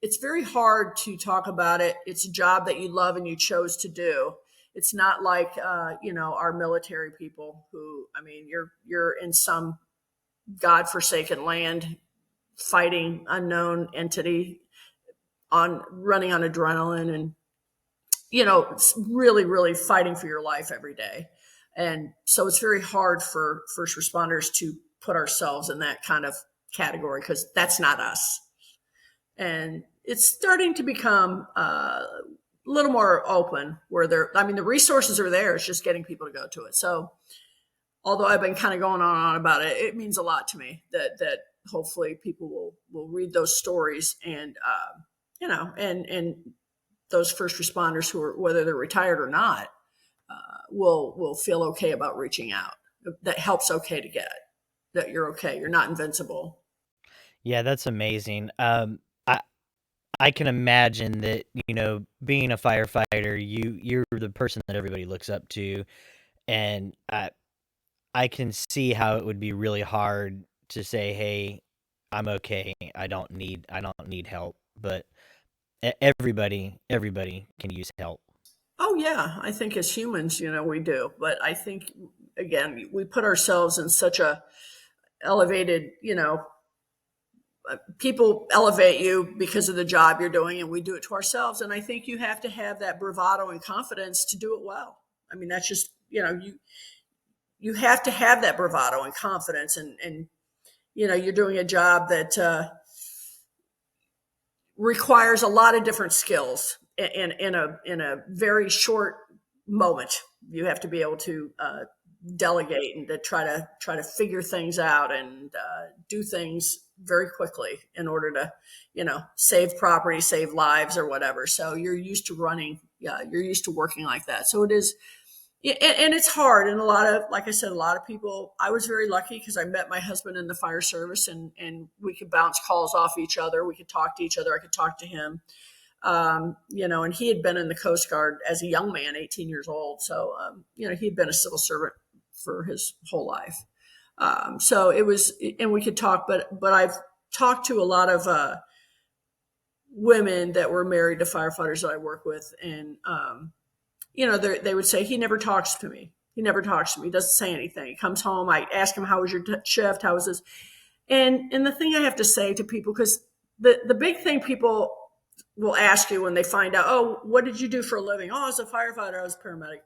C: it's very hard to talk about it. It's a job that you love and you chose to do. It's not like, our military people who, you're in some godforsaken land fighting unknown entity running on adrenaline, and it's really, really fighting for your life every day. And so it's very hard for first responders to put ourselves in that kind of category, because that's not us. And it's starting to become a little more open, where the resources are there. It's just getting people to go to it. So although I've been kind of going on and on about it, it means a lot to me that hopefully people will read those stories, and and those first responders who are, whether they're retired or not, will feel okay about reaching out. That help's okay to get. That you're okay. You're not invincible.
B: Yeah, that's amazing. I can imagine that, being a firefighter, you're the person that everybody looks up to, and I can see how it would be really hard to say, "Hey, I'm okay. I don't need help." But everybody can use help.
C: Oh yeah, I think as humans, we do. But I think, again, we put ourselves in such a elevated, people elevate you because of the job you're doing, and we do it to ourselves. And I think you have to have that bravado and confidence to do it well. That's just, you have to have that bravado and confidence, and you're doing a job that requires a lot of different skills in a very short moment. You have to be able to delegate and to try to figure things out and do things very quickly in order to, save property, save lives or whatever. So you're used to running. Yeah, you're used to working like that. So it is. And it's hard. And like I said, a lot of people, I was very lucky because I met my husband in the fire service and we could bounce calls off each other. We could talk to each other. I could talk to him, and he had been in the Coast Guard as a young man, 18 years old. So, he had been a civil servant for his whole life. So it was, and we could talk, but I've talked to a lot of women that were married to firefighters that I work with. And, they would say, he never talks to me. He never talks to me. He doesn't say anything. He comes home. I ask him, how was your shift? How was this? And the thing I have to say to people, because the big thing people will ask you when they find out, oh, what did you do for a living? Oh, I was a firefighter. I was a paramedic.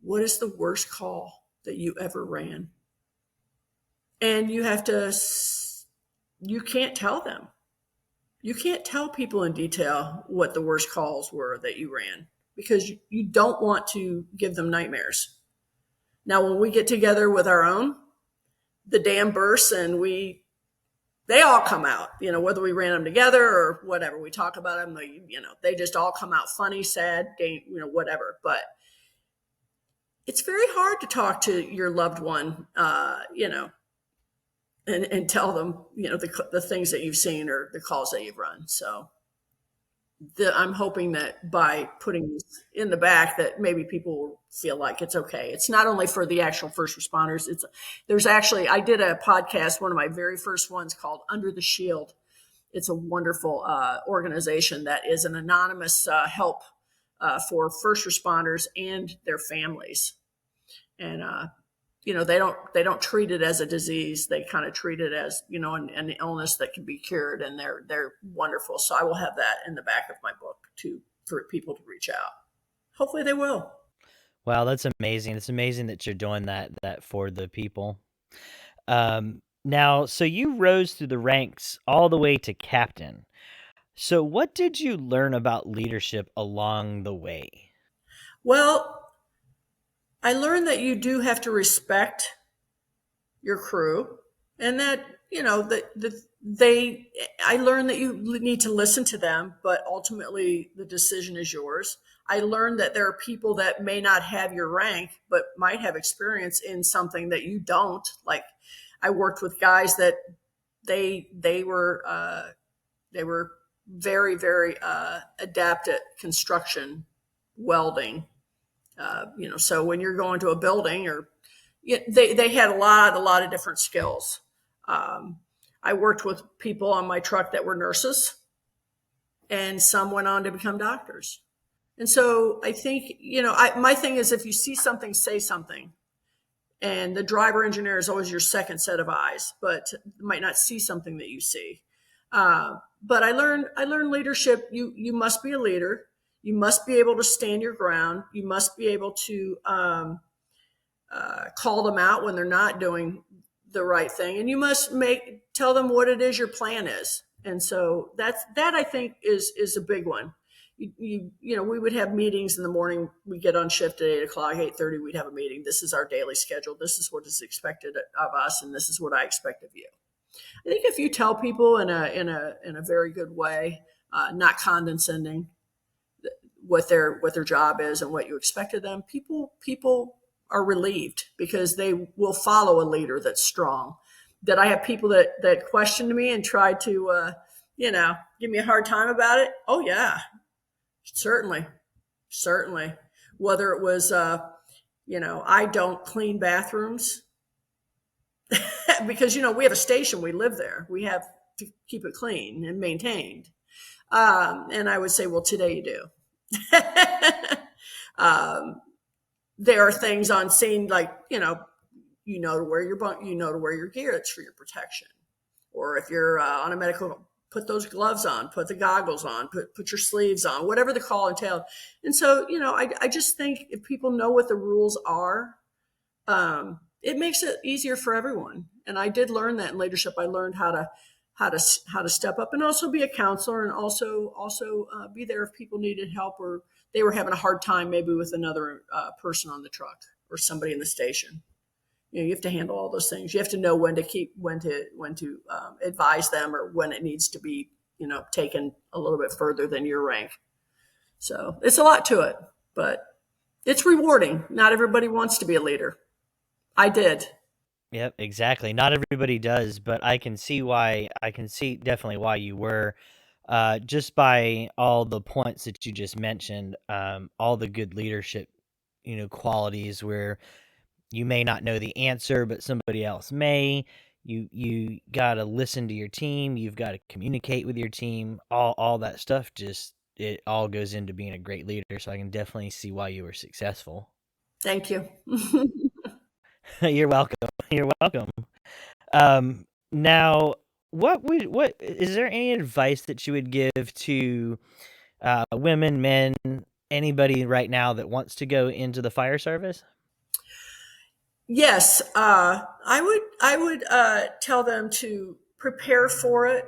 C: What is the worst call that you ever ran? And you can't tell them. You can't tell people in detail what the worst calls were that you ran because you don't want to give them nightmares. Now, when we get together with our own, the dam bursts and they all come out, whether we ran them together or whatever, we talk about them, they just all come out funny, sad, whatever. But it's very hard to talk to your loved one, and tell them, the things that you've seen or the calls that you've run. So I'm hoping that by putting this in the back that maybe people will feel like it's okay. It's not only for the actual first responders. I did a podcast, one of my very first ones called Under the Shield. It's a wonderful organization that is an anonymous help for first responders and their families. And, they don't treat it as a disease. They kind of treat it as, an illness that can be cured, and they're wonderful. So I will have that in the back of my book for people to reach out. Hopefully they will.
B: Wow, that's amazing. It's amazing that you're doing that for the people. Now, so you rose through the ranks all the way to captain. So what did you learn about leadership along the way?
C: Well, I learned that you do have to respect your crew, and that, I learned that you need to listen to them, but ultimately the decision is yours. I learned that there are people that may not have your rank, but might have experience in something that you don't. Like I worked with guys that they were very, very adept at construction, welding. So when you're going to a building they had a lot of different skills. I worked with people on my truck that were nurses, and some went on to become doctors. And so I think, my thing is, if you see something, say something. And the driver engineer is always your second set of eyes, but might not see something that you see. But I learned leadership. You must be a leader. You must be able to stand your ground. You must be able to call them out when they're not doing the right thing, and you must tell them what it is your plan is. And so that I think is a big one. We would have meetings in the morning. We get on shift at 8:00, 8:30. We'd have a meeting. This is our daily schedule. This is what is expected of us, and this is what I expect of you. I think if you tell people in a very good way, not condescending, what their job is and what you expect of them, people are relieved because they will follow a leader that's strong. That I have people that questioned me and tried to, give me a hard time about it. Oh yeah, certainly. Whether it was, I don't clean bathrooms because, we have a station, we live there. We have to keep it clean and maintained. And I would say, well, today you do. There are things on scene like, to wear your to wear your gear. It's for your protection. Or if you're on a medical, put those gloves on, put the goggles on, put your sleeves on, whatever the call entailed. And so, I just think if people know what the rules are, it makes it easier for everyone. And I did learn that in leadership. I learned how to how to step up, and also be a counselor, and also be there if people needed help, or they were having a hard time maybe with another person on the truck or somebody in the station. You have to handle all those things. You have to know when to advise them, or when it needs to be taken a little bit further than your rank. So it's a lot to it, but it's rewarding. Not everybody wants to be a leader. I did.
B: Yep, exactly. Not everybody does, but I can see definitely why you were, just by all the points that you just mentioned, all the good leadership, qualities where you may not know the answer, but somebody else may. You got to listen to your team. You've got to communicate with your team. All that stuff, just it all goes into being a great leader. So I can definitely see why you were successful.
C: Thank you.
B: You're welcome. You're welcome. Now, what is there any advice that you would give to women, men, anybody right now that wants to go into the fire service?
C: Yes, I would tell them to prepare for it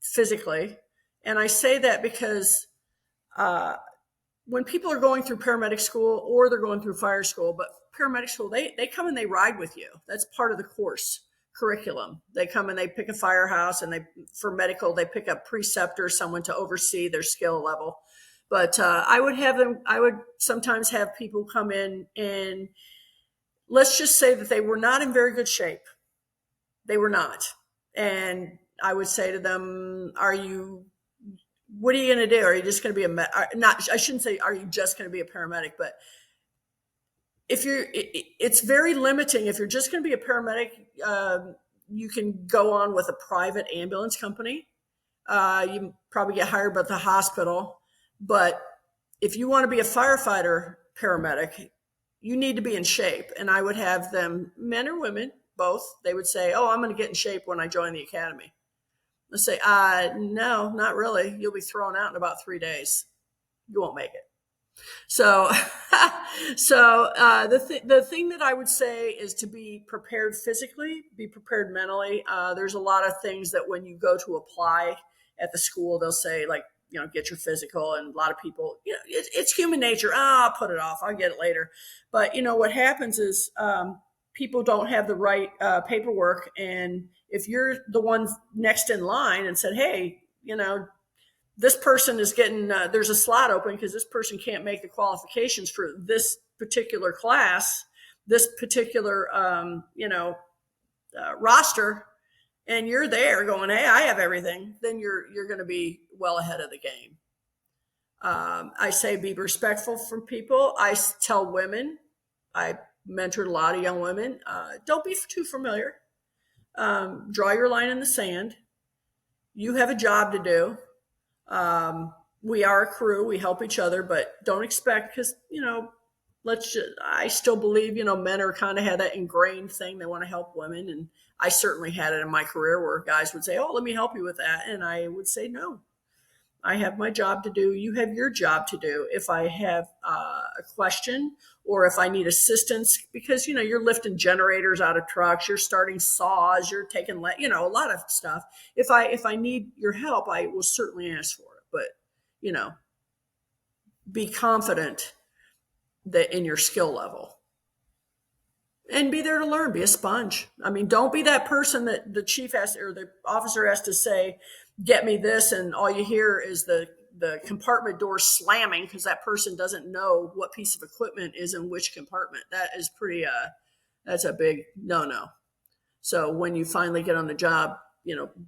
C: physically, and I say that because uh, when people are going through paramedic school, or they're going through fire school, but paramedic school, they come and they ride with you. That's part of the course curriculum. They come and they pick a firehouse, and for medical, they pick a preceptor, someone to oversee their skill level. But I would sometimes have people come in, and let's just say that they were not in very good shape. They were not. And I would say to them, what are you going to do? Are you just going to be I shouldn't say, are you just going to be a paramedic, but it's very limiting. If you're just going to be a paramedic, you can go on with a private ambulance company. You probably get hired by the hospital. But if you want to be a firefighter paramedic, you need to be in shape. And I would have them, men or women, both, they would say, oh, I'm going to get in shape when I join the academy. Let's say, no, not really. You'll be thrown out in about 3 days. You won't make it. So, the thing that I would say is to be prepared physically, be prepared mentally. There's a lot of things that when you go to apply at the school, they'll say, like, get your physical. And a lot of people, it's human nature. I'll put it off. I'll get it later. But, what happens is people don't have the right paperwork. And if you're the one next in line and said, hey, this person is getting, there's a slot open because this person can't make the qualifications for this particular class, this particular, roster, and you're there going, hey, I have everything, then you're going to be well ahead of the game. I say be respectful from people. I tell women, I mentored a lot of young women, don't be too familiar. Draw your line in the sand. You have a job to do. We are a crew. We help each other, but don't expect, because, I still believe, men are kind of had that ingrained thing. They want to help women. And I certainly had it in my career where guys would say, oh, let me help you with that. And I would say, no, I have my job to do. You have your job to do. If I have a question, or if I need assistance, because, you're lifting generators out of trucks, you're starting saws, you're taking, a lot of stuff. If I need your help, I will certainly ask for it. But, be confident that in your skill level, and be there to learn, be a sponge. I mean, don't be that person that the chief has, or the officer has to say, get me this. And all you hear is the compartment door slamming because that person doesn't know what piece of equipment is in which compartment. That is that's a big no. So when you finally get on the job,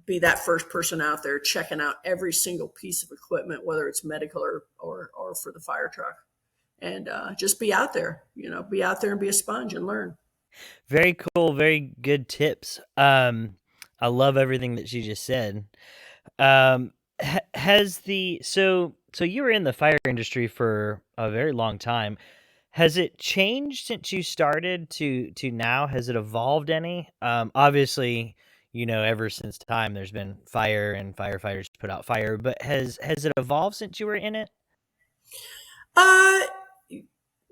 C: be that first person out there checking out every single piece of equipment, whether it's medical or for the fire truck. And just be out there, be out there and be a sponge and learn.
B: Very cool. Very good tips. I love everything that you just said. So you were in the fire industry for a very long time. Has it changed since you started to now? Has it evolved any? Obviously, ever since time there's been fire and firefighters put out fire, but has it evolved since you were in it?
C: Uh,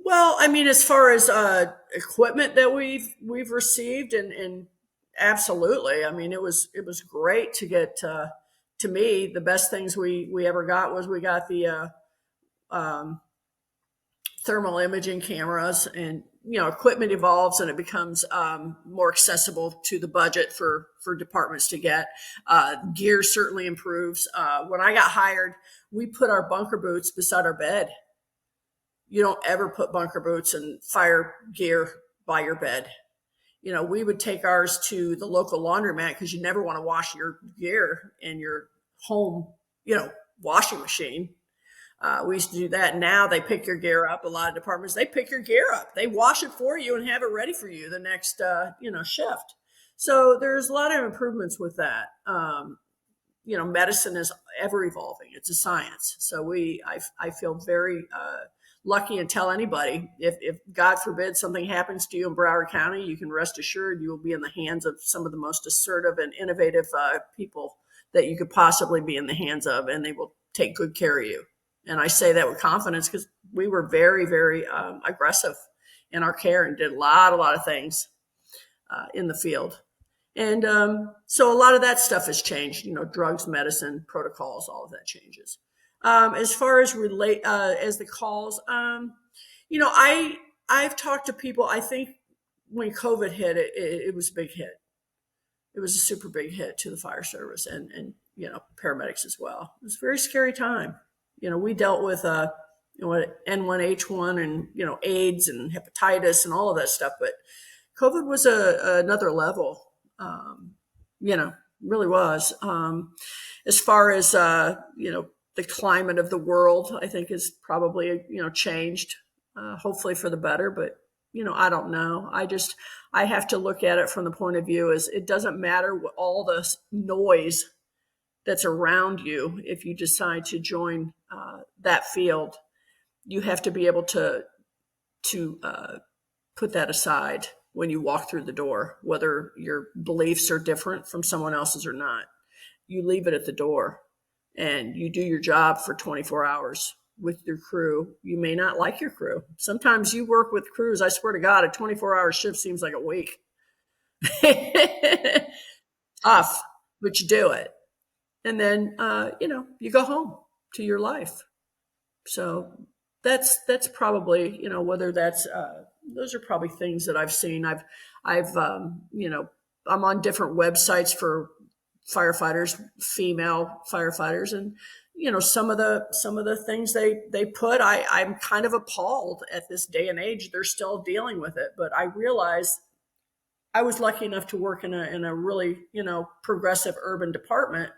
C: well, I mean, as far as equipment that we've received, and Absolutely. I mean, it was great to get. To me, the best things we ever got was we got the um, thermal imaging cameras, and equipment evolves and it becomes more accessible to the budget for departments to get. Gear certainly improves. When I got hired, we put our bunker boots beside our bed. You don't ever put bunker boots and fire gear by your bed. We would take ours to the local laundromat because you never want to wash your gear in your home, washing machine. We used to do that. Now they pick your gear up. A lot of departments, they pick your gear up. They wash it for you and have it ready for you the next, shift. So there's a lot of improvements with that. Medicine is ever evolving. It's a science. So I feel very lucky, and tell anybody, if God forbid something happens to you in Broward County, you can rest assured you will be in the hands of some of the most assertive and innovative people that you could possibly be in the hands of, and they will take good care of you. And I say that with confidence because we were very, very aggressive in our care and did a lot of things in the field. And so a lot of that stuff has changed, drugs, medicine, protocols, all of that changes. As far as as the calls, I've talked to people. I think when COVID hit, it was a big hit. It was a super big hit to the fire service and paramedics as well. It was a very scary time. We dealt with N1H1 and AIDS and hepatitis and all of that stuff, but COVID was another level. Really was. As far as the climate of the world, I think is probably changed, hopefully for the better. But I don't know. I have to look at it from the point of view as it doesn't matter what all the noise that's around you. If you decide to join that field, you have to be able to put that aside when you walk through the door, whether your beliefs are different from someone else's or not. You leave it at the door and you do your job for 24 hours with your crew. You may not like your crew. Sometimes you work with crews, I swear to God, a 24-hour shift seems like a week. Tough, but you do it. And then, you go home to your life. So that's probably, whether that's, those are probably things that I've seen. I'm on different websites for firefighters, female firefighters, and some of the things they put, I'm kind of appalled at this day and age. They're still dealing with it, but I realize I was lucky enough to work in a really progressive urban department,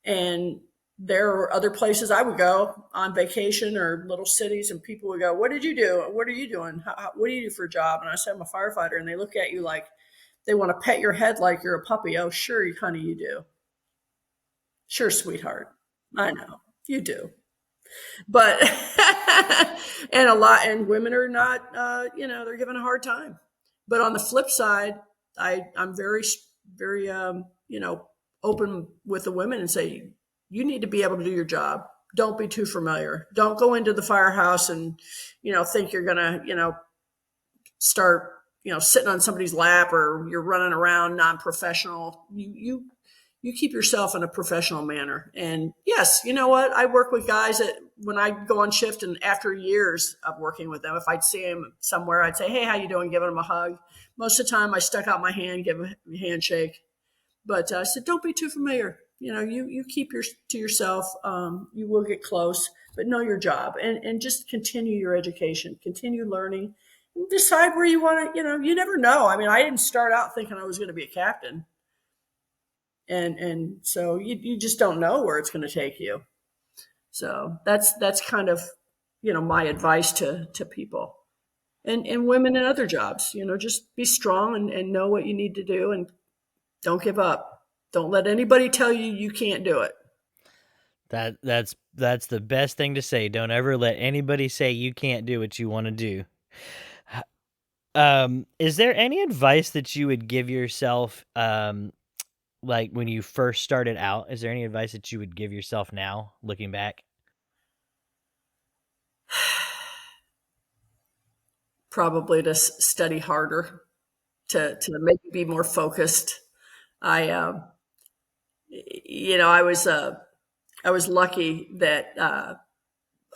C: and there are other places I would go on vacation or little cities, and people would go, "What did you do? What are you doing? What do you do for a job?" And I said, "I'm a firefighter," and they look at you like they want to pet your head like you're a puppy. Oh, sure, honey, you do. Sure, sweetheart. I know you do, but and women are not, they're given a hard time. But on the flip side, I'm very, very, open with the women and say, you need to be able to do your job. Don't be too familiar. Don't go into the firehouse and, think you're gonna, start, sitting on somebody's lap, or you're running around non-professional. You keep yourself in a professional manner. And yes, you know what? I work with guys that when I go on shift, and after years of working with them, if I'd see them somewhere, I'd say, "Hey, how you doing?" Giving them a hug. Most of the time I stuck out my hand, give them a handshake. But I said, don't be too familiar. You keep to yourself. You will get close, but know your job, and just continue your education, continue learning, and decide where you want to, you never know. I mean, I didn't start out thinking I was going to be a captain. And so you just don't know where it's going to take you. So that's kind of, my advice to people, and women in other jobs, just be strong and know what you need to do, and don't give up. Don't let anybody tell you you can't do it.
B: That's the best thing to say. Don't ever let anybody say you can't do what you want to do. Is there any advice that you would give yourself, like when you first started out? Is there any advice that you would give yourself now, looking back?
C: Probably to study harder, to maybe be more focused. I, I was lucky that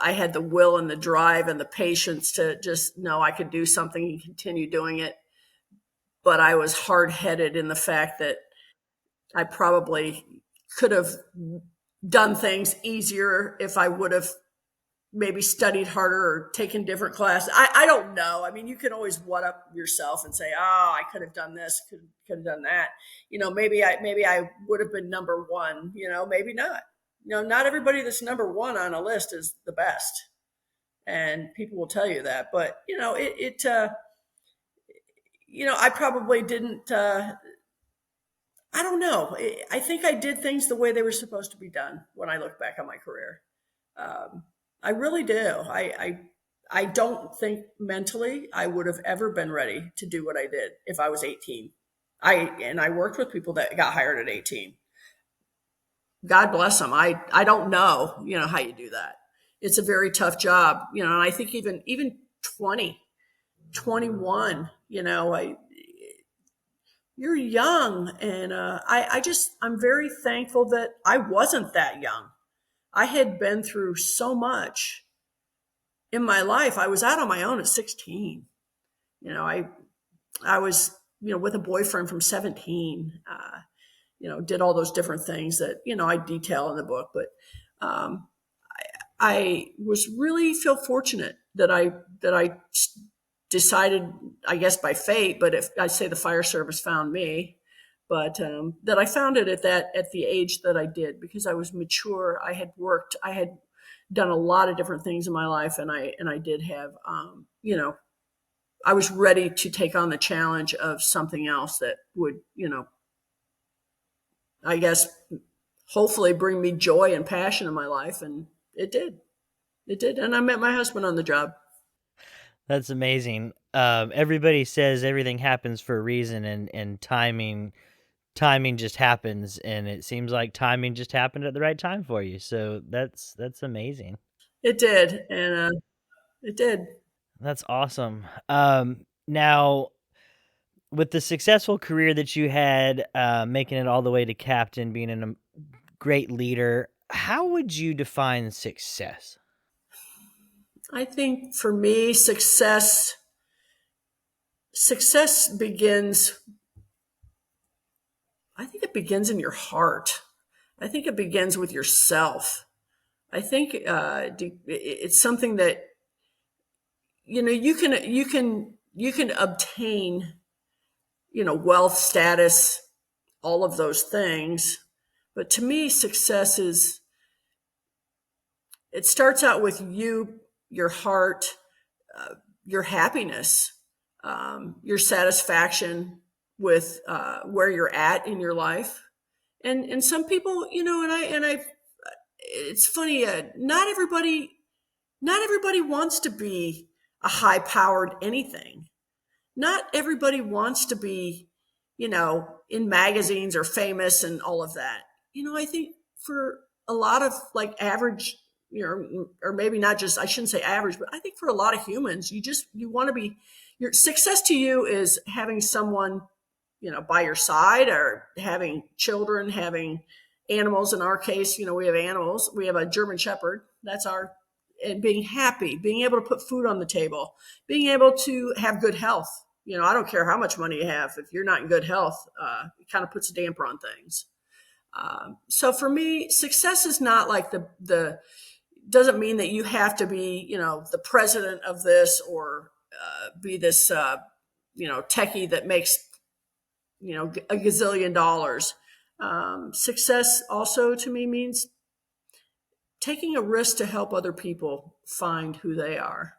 C: I had the will and the drive and the patience to just know I could do something and continue doing it. But I was hard headed in the fact that I probably could have done things easier if I would have maybe studied harder or taken different classes. I don't know. I mean, you can always one up yourself and say, "Oh, I could have done this, could have done that." Maybe I would have been number one. Maybe not. Not everybody that's number one on a list is the best, and people will tell you that. But I probably didn't. I don't know. I think I did things the way they were supposed to be done when I look back on my career. Um, I really do. I don't think mentally I would have ever been ready to do what I did if I was 18. I worked with people that got hired at 18. God bless them. I don't know, how you do that. It's a very tough job, and I think even 20, 21, you're young, and I'm very thankful that I wasn't that young. I had been through so much in my life. I was out on my own at 16. I was with a boyfriend from 17. Did all those different things that I detail in the book. But um, I was really feel fortunate that I decided, I guess by fate, but if I say the fire service found me, but that I found it at the age that I did, because I was mature. I had worked. I had done a lot of different things in my life, and I did have I was ready to take on the challenge of something else that would I guess hopefully bring me joy and passion in my life, and it did. It did, and I met my husband on the job.
B: That's amazing. Everybody says everything happens for a reason, and timing just happens, and it seems like timing just happened at the right time for you. So that's amazing.
C: It did, and it did.
B: That's awesome. Now, with the successful career that you had, making it all the way to captain, being a great leader, how would you define success?
C: I think for me, success begins. I think it begins in your heart. I think it begins with yourself. I think it's something that you can obtain wealth, status, all of those things, but to me, success is, it starts out with you, your heart, your happiness, your satisfaction with where you're at in your life. And some people, it's funny. Not everybody wants to be a high powered anything. Not everybody wants to be, in magazines or famous and all of that. I think for a lot of like average, or maybe not just, I shouldn't say average, but I think for a lot of humans, you want to be, your success to you is having someone, by your side, or having children, having animals. In our case, we have animals. We have a German Shepherd. And being happy, being able to put food on the table, being able to have good health. I don't care how much money you have. If you're not in good health, it kind of puts a damper on things. So for me, success is not like the doesn't mean that you have to be, the president of this, or be this, techie that makes, a gazillion dollars. Success also to me means taking a risk to help other people find who they are,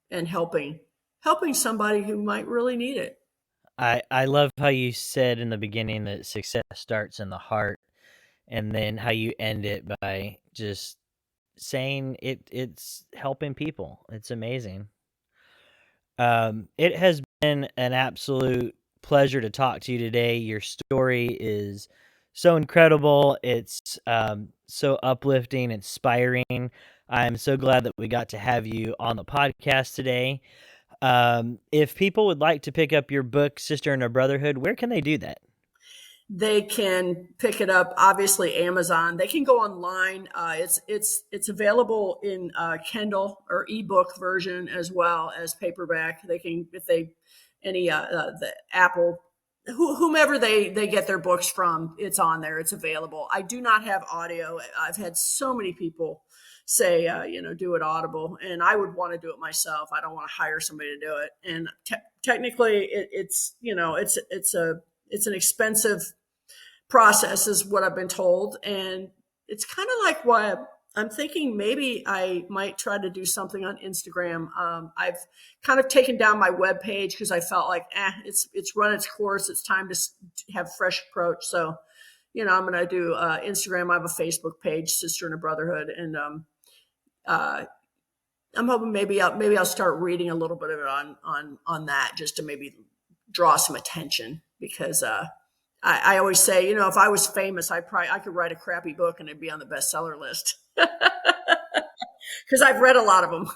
C: and helping somebody who might really need it.
B: I love how you said in the beginning that success starts in the heart, and then how you end it by just saying it's helping people. It's amazing. It has been an absolute pleasure to talk to you today. Your story is so incredible. It's so uplifting, inspiring. I'm so glad that we got to have you on the podcast today. If people would like to pick up your book, Sister in a Brotherhood, where can they do that?
C: they can pick it up. Obviously, Amazon. They can go online. It's available in Kindle or ebook version as well as paperback. They can, if they the Apple, whomever they get their books from, it's on there. It's available. I do not have audio. I've had so many people say, do it Audible, and I would want to do it myself. I don't want to hire somebody to do it. And technically, it's an expensive process, is what I've been told. And it's kind of like why I'm thinking maybe I might try to do something on Instagram. I've kind of taken down my webpage because I felt like, it's run its course. It's time to have fresh approach. So, I'm going to do Instagram. I have a Facebook page, Sister in a Brotherhood. And I'm hoping maybe I'll start reading a little bit of it on that, just to maybe draw some attention, because I always say, if I was famous, I could write a crappy book and it'd be on the bestseller list, because I've read a lot of them.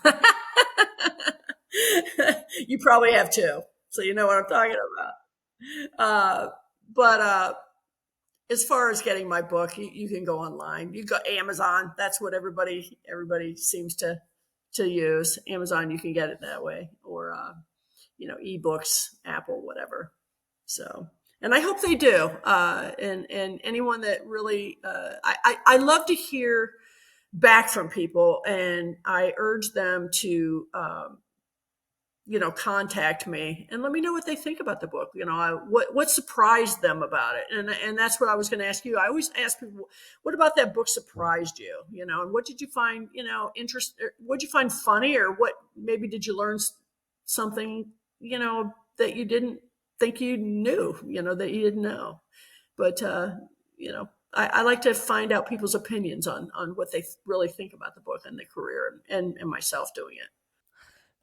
C: You probably have too, so you know what I'm talking about. But as far as getting my book, you can go online. You go Amazon. That's what everybody seems to use. Amazon, you can get it that way, or ebooks, Apple, whatever. So. And I hope they do. And anyone that really, I love to hear back from people, and I urge them to, contact me and let me know what they think about the book. What surprised them about it. And that's what I was going to ask you. I always ask people, what about that book surprised you? And what did you find, what did you find funny, or what, maybe did you learn something, that you didn't think you knew, that you didn't know. But, I like to find out people's opinions on what they really think about the book and the career, and myself doing it.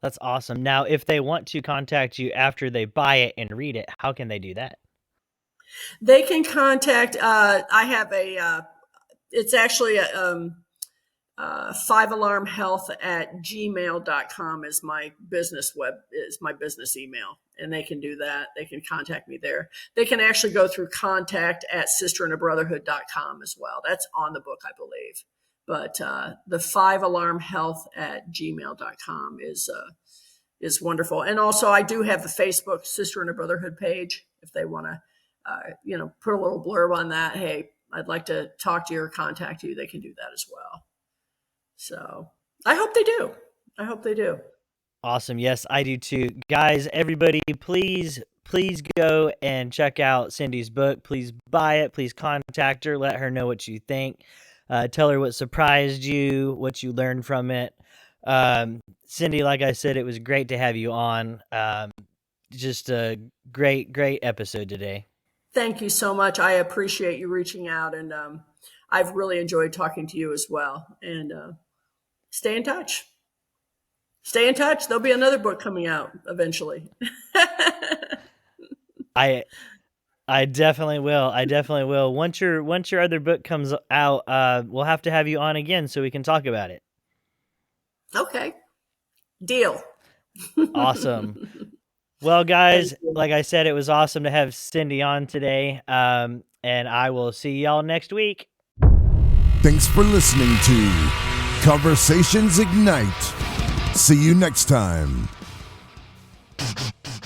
B: That's awesome. Now, if they want to contact you after they buy it and read it, how can they do that?
C: They can contact, I have it's actually a 5alarmhealth@gmail.com is my business email. And they can do that. They can contact me there. They can actually go through contact@SisterInABrotherhood.com as well. That's on the book, I believe. But the 5alarmhealth@gmail.com is wonderful. And also, I do have the Facebook Sister in a Brotherhood page. If they want to, put a little blurb on that, hey, I'd like to talk to you or contact you, they can do that as well. So I hope they do.
B: Awesome. Yes, I do too. Guys, everybody, please go and check out Cindie's book. Please buy it. Please contact her. Let her know what you think. Tell her what surprised you, what you learned from it. Cindie, like I said, it was great to have you on. Just a great episode today.
C: Thank you so much. I appreciate you reaching out, and I've really enjoyed talking to you as well. And stay in touch. There'll be another book coming out eventually.
B: I definitely will. Once your other book comes out, we'll have to have you on again so we can talk about it.
C: Okay. Deal.
B: Awesome. Well, guys, like I said, it was awesome to have Cindie on today. And I will see y'all next week.
A: Thanks for listening to Conversations Ignite. See you next time.